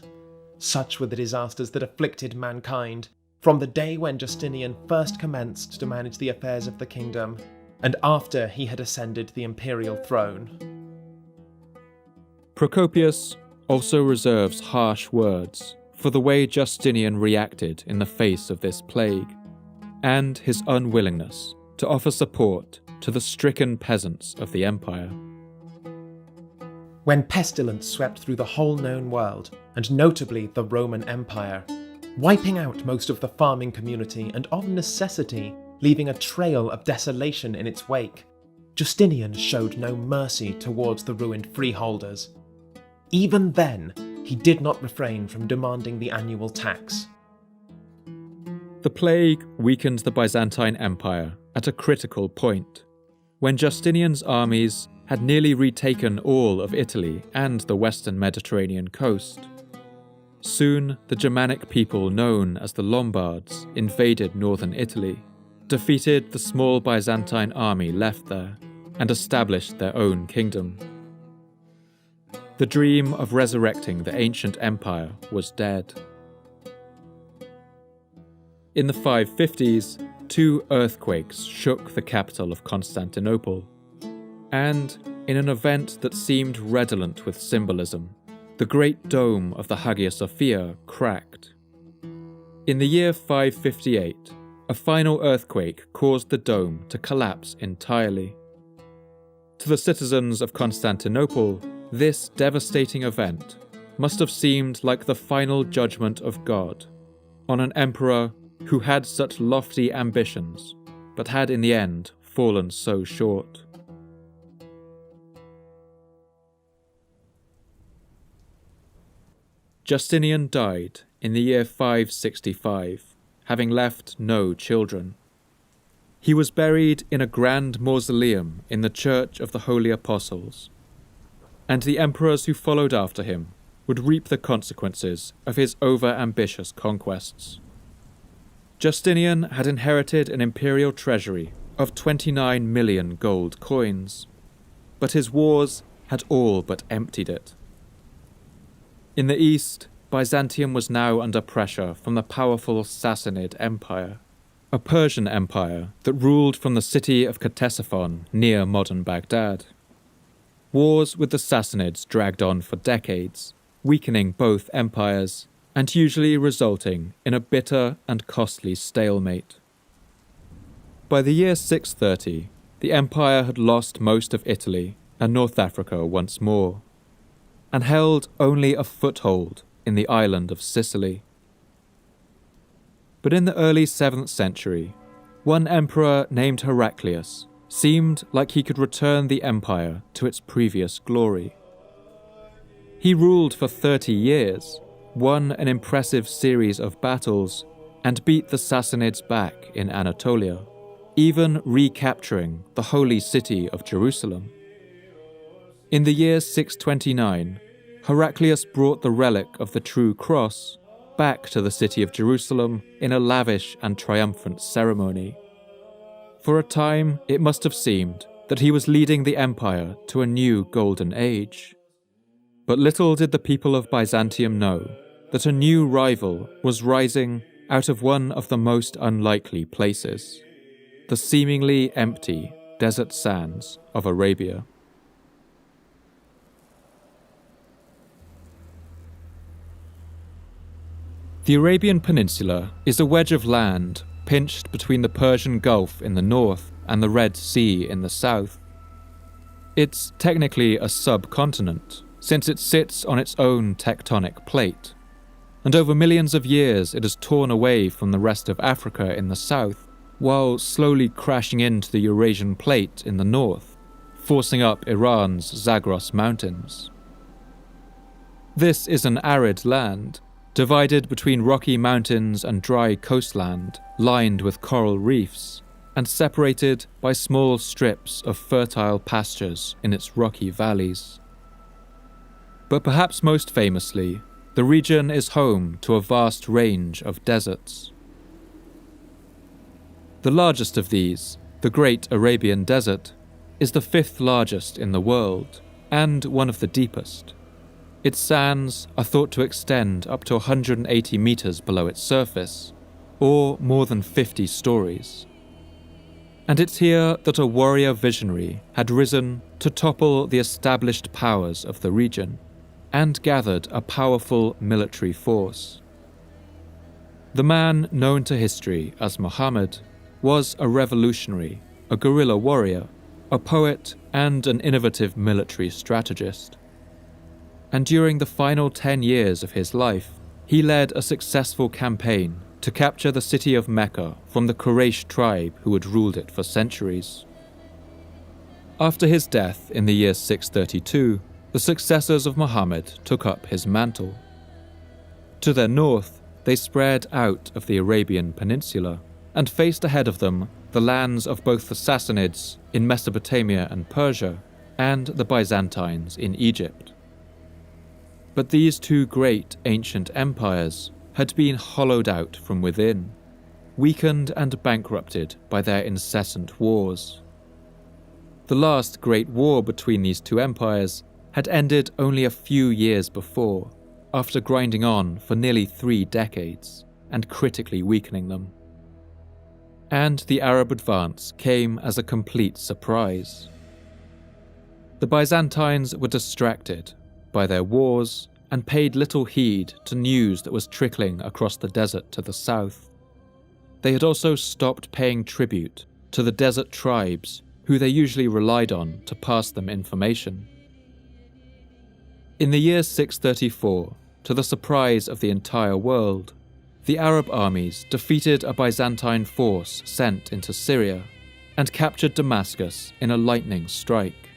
Such were the disasters that afflicted mankind from the day when Justinian first commenced to manage the affairs of the kingdom and after he had ascended the imperial throne. Procopius also reserves harsh words for the way Justinian reacted in the face of this plague, and his unwillingness to offer support to the stricken peasants of the empire. When pestilence swept through the whole known world, and notably the Roman Empire, wiping out most of the farming community and of necessity leaving a trail of desolation in its wake, Justinian showed no mercy towards the ruined freeholders. Even then, he did not refrain from demanding the annual tax. The plague weakened the Byzantine Empire at a critical point, when Justinian's armies had nearly retaken all of Italy and the western Mediterranean coast. Soon, the Germanic people known as the Lombards invaded northern Italy, defeated the small Byzantine army left there, and established their own kingdom. The dream of resurrecting the ancient empire was dead. In the 550s, 2 earthquakes shook the capital of Constantinople, and, in an event that seemed redolent with symbolism, the great dome of the Hagia Sophia cracked. In the year 558, a final earthquake caused the dome to collapse entirely. To the citizens of Constantinople, this devastating event must have seemed like the final judgment of God on an emperor who had such lofty ambitions, but had in the end fallen so short. Justinian died in the year 565, having left no children. He was buried in a grand mausoleum in the Church of the Holy Apostles, and the emperors who followed after him would reap the consequences of his over-ambitious conquests. Justinian had inherited an imperial treasury of 29 million gold coins, but his wars had all but emptied it. In the east, Byzantium was now under pressure from the powerful Sassanid Empire, a Persian empire that ruled from the city of Ctesiphon near modern Baghdad. Wars with the Sassanids dragged on for decades, weakening both empires and usually resulting in a bitter and costly stalemate. By the year 630, the empire had lost most of Italy and North Africa once more, and held only a foothold in the island of Sicily. But in the early 7th century, one emperor named Heraclius seemed like he could return the empire to its previous glory. He ruled for 30 years, won an impressive series of battles, and beat the Sassanids back in Anatolia, even recapturing the holy city of Jerusalem. In the year 629, Heraclius brought the relic of the true cross back to the city of Jerusalem in a lavish and triumphant ceremony. For a time, it must have seemed that he was leading the empire to a new golden age. But little did the people of Byzantium know that a new rival was rising out of one of the most unlikely places, the seemingly empty desert sands of Arabia. The Arabian Peninsula is a wedge of land pinched between the Persian Gulf in the north and the Red Sea in the south. It's technically a subcontinent, since it sits on its own tectonic plate, and over millions of years it has torn away from the rest of Africa in the south, while slowly crashing into the Eurasian plate in the north, forcing up Iran's Zagros Mountains. This is an arid land, divided between rocky mountains and dry coastland lined with coral reefs, and separated by small strips of fertile pastures in its rocky valleys. But perhaps most famously, the region is home to a vast range of deserts. The largest of these, the Great Arabian Desert, is the 5th largest in the world, and one of the deepest. Its sands are thought to extend up to 180 meters below its surface, or more than 50 stories. and it's here that a warrior visionary had risen to topple the established powers of the region and gathered a powerful military force. The man known to history as Muhammad was a revolutionary, a guerrilla warrior, a poet, and an innovative military strategist. And during the final 10 years of his life, he led a successful campaign to capture the city of Mecca from the Quraysh tribe who had ruled it for centuries. After his death in the year 632, the successors of Muhammad took up his mantle. To their north, they spread out of the Arabian Peninsula and faced ahead of them the lands of both the Sassanids in Mesopotamia and Persia and the Byzantines in Egypt. But these two great ancient empires had been hollowed out from within, weakened and bankrupted by their incessant wars. The last great war between these two empires had ended only a few years before, after grinding on for nearly 3 decades and critically weakening them. And the Arab advance came as a complete surprise. The Byzantines were distracted by their wars and paid little heed to news that was trickling across the desert to the south. They had also stopped paying tribute to the desert tribes who they usually relied on to pass them information. In the year 634, to the surprise of the entire world, the Arab armies defeated a Byzantine force sent into Syria and captured Damascus in a lightning strike.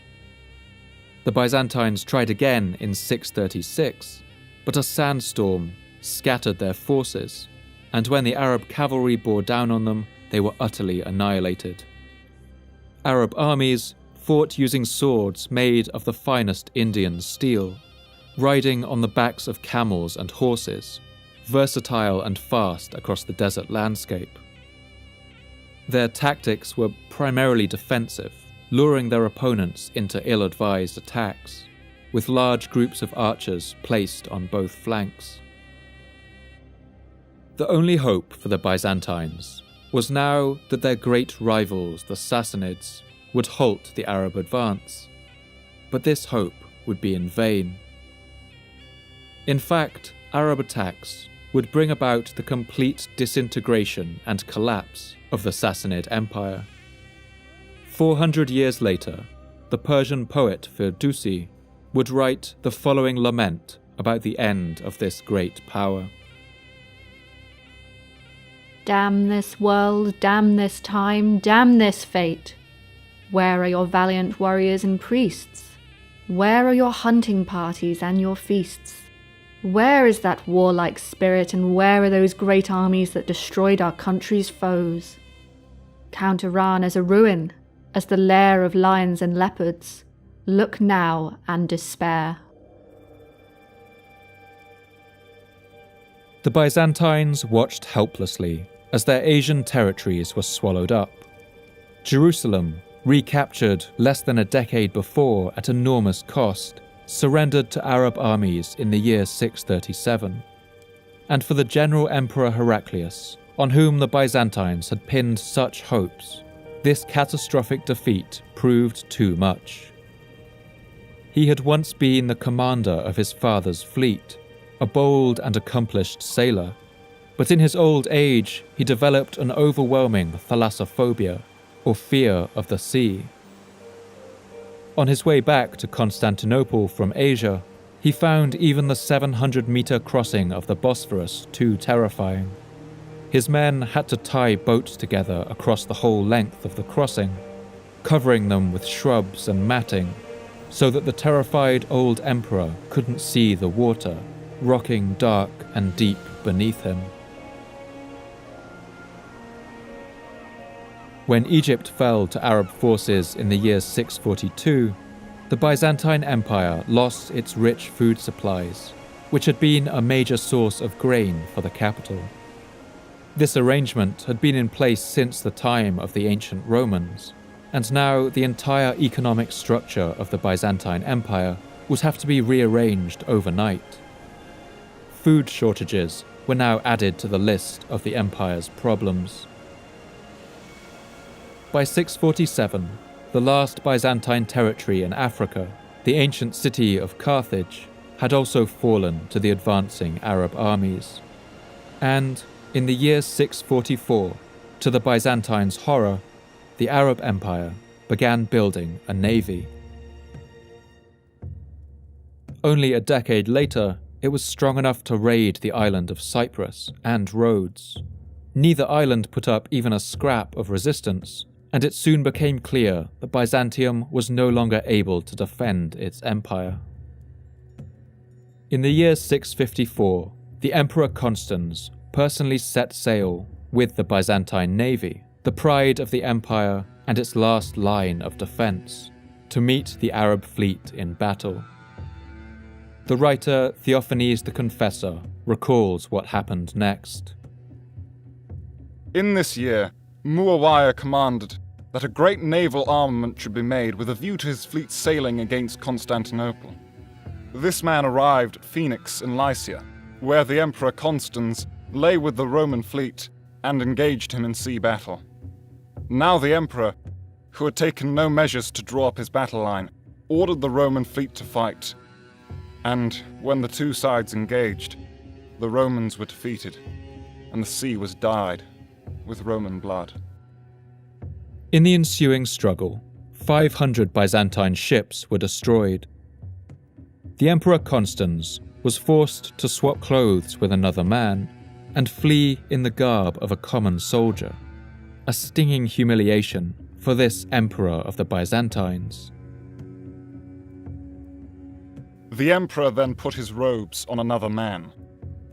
The Byzantines tried again in 636, but a sandstorm scattered their forces, and when the Arab cavalry bore down on them, they were utterly annihilated. Arab armies fought using swords made of the finest Indian steel, riding on the backs of camels and horses, versatile and fast across the desert landscape. Their tactics were primarily defensive, luring their opponents into ill-advised attacks, with large groups of archers placed on both flanks. The only hope for the Byzantines was now that their great rivals, the Sassanids, would halt the Arab advance, but this hope would be in vain. In fact, Arab attacks would bring about the complete disintegration and collapse of the Sassanid Empire. 400 years later, the Persian poet Firdusi would write the following lament about the end of this great power. Damn this world, damn this time, damn this fate. Where are your valiant warriors and priests? Where are your hunting parties and your feasts? Where is that warlike spirit, and where are those great armies that destroyed our country's foes? Count Iran as a ruin, as the lair of lions and leopards. Look now and despair. The Byzantines watched helplessly as their Asian territories were swallowed up. Jerusalem, recaptured less than a decade before at enormous cost, surrendered to Arab armies in the year 637. And for the general Emperor Heraclius, on whom the Byzantines had pinned such hopes, this catastrophic defeat proved too much. He had once been the commander of his father's fleet, a bold and accomplished sailor, but in his old age he developed an overwhelming thalassophobia, or fear of the sea. On his way back to Constantinople from Asia, he found even the 700-meter crossing of the Bosphorus too terrifying. His men had to tie boats together across the whole length of the crossing, covering them with shrubs and matting, so that the terrified old emperor couldn't see the water, rocking dark and deep beneath him. When Egypt fell to Arab forces in the year 642, the Byzantine Empire lost its rich food supplies, which had been a major source of grain for the capital. This arrangement had been in place since the time of the ancient Romans, and now the entire economic structure of the Byzantine Empire would have to be rearranged overnight. Food shortages were now added to the list of the empire's problems. by 647, the last Byzantine territory in Africa, the ancient city of Carthage, had also fallen to the advancing Arab armies. And, in the year 644, to the Byzantines' horror, the Arab Empire began building a navy. Only a decade later, it was strong enough to raid the island of Cyprus and Rhodes. Neither island put up even a scrap of resistance, and it soon became clear that Byzantium was no longer able to defend its empire. In the year 654, the Emperor Constans personally set sail with the Byzantine navy, the pride of the empire and its last line of defense, to meet the Arab fleet in battle. The writer Theophanes the Confessor recalls what happened next. In this year, Muawiyah commanded that a great naval armament should be made with a view to his fleet sailing against Constantinople. This man arrived at Phoenix in Lycia, where the Emperor Constans lay with the Roman fleet and engaged him in sea battle. Now the Emperor, who had taken no measures to draw up his battle line, ordered the Roman fleet to fight. And when the two sides engaged, the Romans were defeated, and the sea was dyed with Roman blood. In the ensuing struggle, 500 Byzantine ships were destroyed. The Emperor Constans was forced to swap clothes with another man and flee in the garb of a common soldier, a stinging humiliation for this Emperor of the Byzantines. The Emperor then put his robes on another man.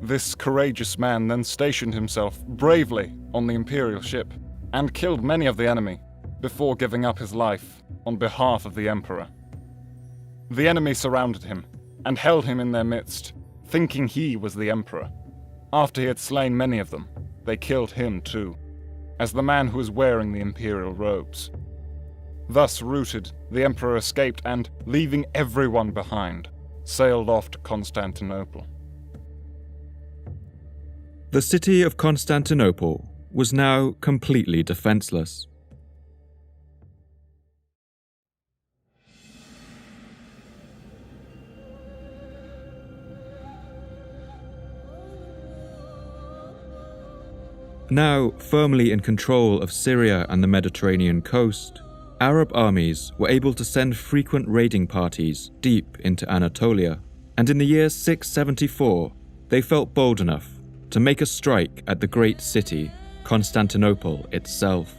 This courageous man then stationed himself bravely on the imperial ship and killed many of the enemy before giving up his life on behalf of the Emperor. The enemy surrounded him and held him in their midst, thinking he was the Emperor. After he had slain many of them, they killed him too, as the man who was wearing the imperial robes. Thus routed, the Emperor escaped and, leaving everyone behind, sailed off to Constantinople. The city of Constantinople was now completely defenseless. Now firmly in control of Syria and the Mediterranean coast, Arab armies were able to send frequent raiding parties deep into Anatolia, and in the year 674, they felt bold enough to make a strike at the great city, Constantinople itself.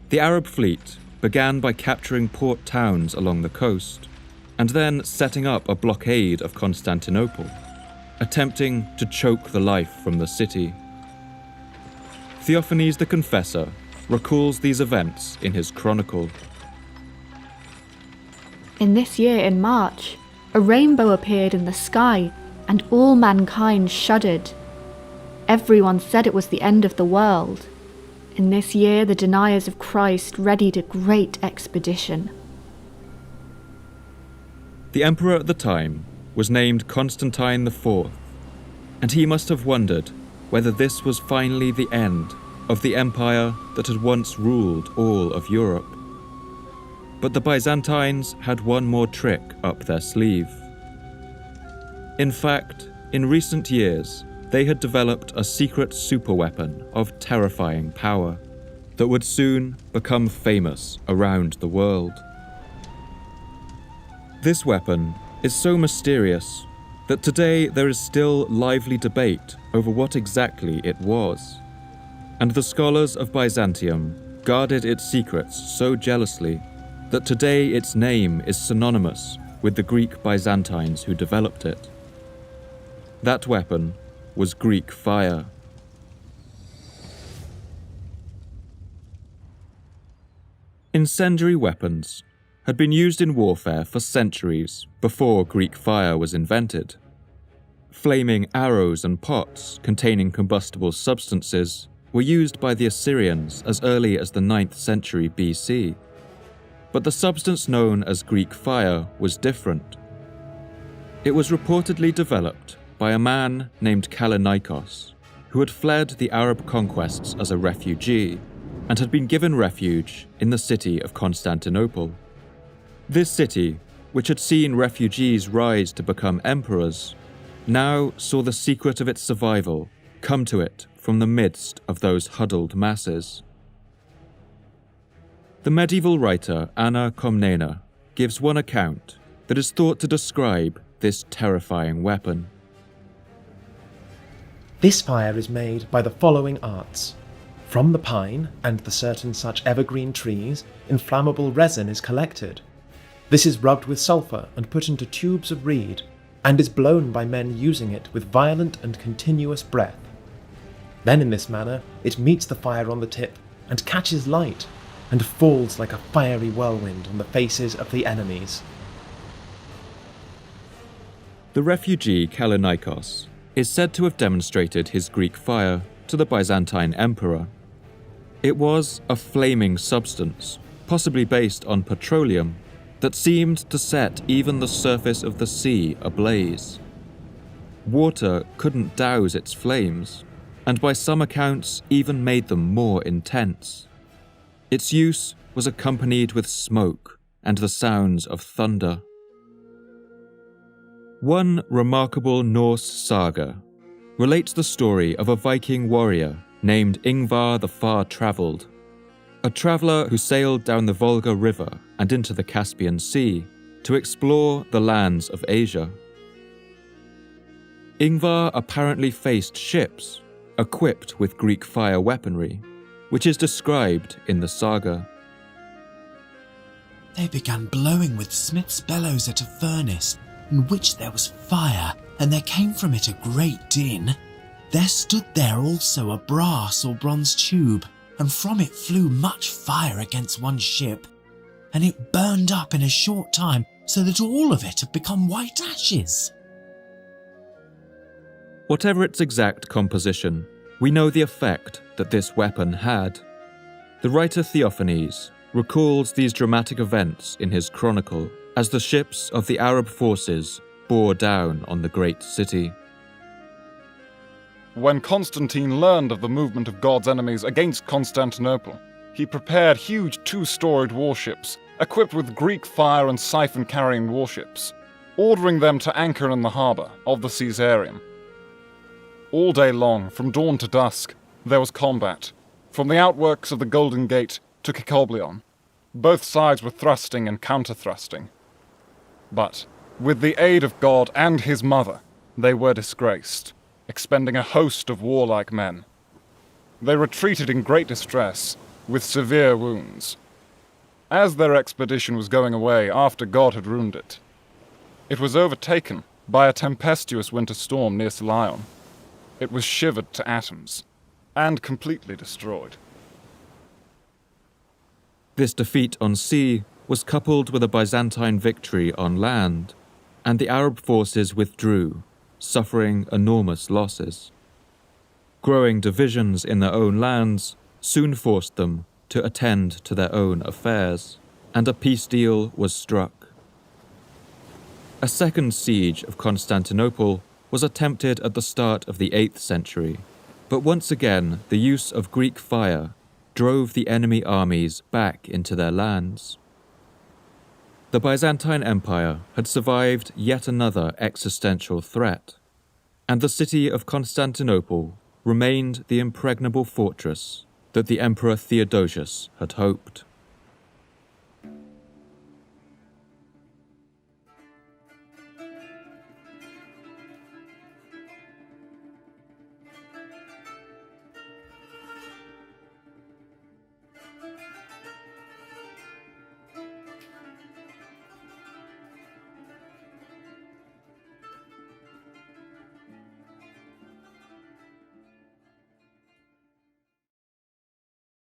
The Arab fleet began by capturing port towns along the coast, and then setting up a blockade of Constantinople, attempting to choke the life from the city. Theophanes the Confessor recalls these events in his chronicle. In this year in March, a rainbow appeared in the sky, and all mankind shuddered. Everyone said it was the end of the world. In this year, the deniers of Christ readied a great expedition. The emperor at the time was named Constantine IV, and he must have wondered whether this was finally the end of the empire that had once ruled all of Europe. But the Byzantines had one more trick up their sleeve. In fact, in recent years, they had developed a secret superweapon of terrifying power that would soon become famous around the world. This weapon is so mysterious that today there is still lively debate over what exactly it was, and the scholars of Byzantium guarded its secrets so jealously that today its name is synonymous with the Greek Byzantines who developed it. That weapon was Greek fire. Incendiary weapons had been used in warfare for centuries before Greek fire was invented. Flaming arrows and pots containing combustible substances were used by the Assyrians as early as the 9th century BC. But the substance known as Greek fire was different. It was reportedly developed by a man named Kallinikos, who had fled the Arab conquests as a refugee and had been given refuge in the city of Constantinople. This city, which had seen refugees rise to become emperors, now saw the secret of its survival come to it from the midst of those huddled masses. The medieval writer Anna Komnene gives one account that is thought to describe this terrifying weapon. This fire is made by the following arts. From the pine and the certain such evergreen trees, inflammable resin is collected. This is rubbed with sulphur and put into tubes of reed, and is blown by men using it with violent and continuous breath. Then in this manner it meets the fire on the tip, and catches light, and falls like a fiery whirlwind on the faces of the enemies. The refugee Kallinikos is said to have demonstrated his Greek fire to the Byzantine emperor. It was a flaming substance, possibly based on petroleum, that seemed to set even the surface of the sea ablaze. Water couldn't douse its flames, and by some accounts even made them more intense. Its use was accompanied with smoke and the sounds of thunder. One remarkable Norse saga relates the story of a Viking warrior named Ingvar the Far-Travelled, a traveller who sailed down the Volga River and into the Caspian Sea to explore the lands of Asia. Ingvar apparently faced ships equipped with Greek fire weaponry, which is described in the saga. They began blowing with smith's bellows at a furnace, in which there was fire, and there came from it a great din. There stood there also a brass or bronze tube, and from it flew much fire against one ship, and it burned up in a short time, so that all of it had become white ashes. Whatever its exact composition, we know the effect that this weapon had. The writer Theophanes recalls these dramatic events in his chronicle as the ships of the Arab forces bore down on the great city. When Constantine learned of the movement of God's enemies against Constantinople, he prepared huge two-storied warships, equipped with Greek fire and siphon-carrying warships, ordering them to anchor in the harbour of the Caesareum. All day long, from dawn to dusk, there was combat, from the outworks of the Golden Gate to Cacoblion. Both sides were thrusting and counter-thrusting. But, with the aid of God and his mother, they were disgraced, expending a host of warlike men. They retreated in great distress, with severe wounds. As their expedition was going away after God had ruined it, it was overtaken by a tempestuous winter storm near Selion. It was shivered to atoms, and completely destroyed. This defeat on sea was coupled with a Byzantine victory on land, and the Arab forces withdrew, suffering enormous losses. Growing divisions in their own lands soon forced them to attend to their own affairs, and a peace deal was struck. A second siege of Constantinople was attempted at the start of the 8th century, but once again the use of Greek fire drove the enemy armies back into their lands. The Byzantine Empire had survived yet another existential threat, and the city of Constantinople remained the impregnable fortress that the Emperor Theodosius had hoped.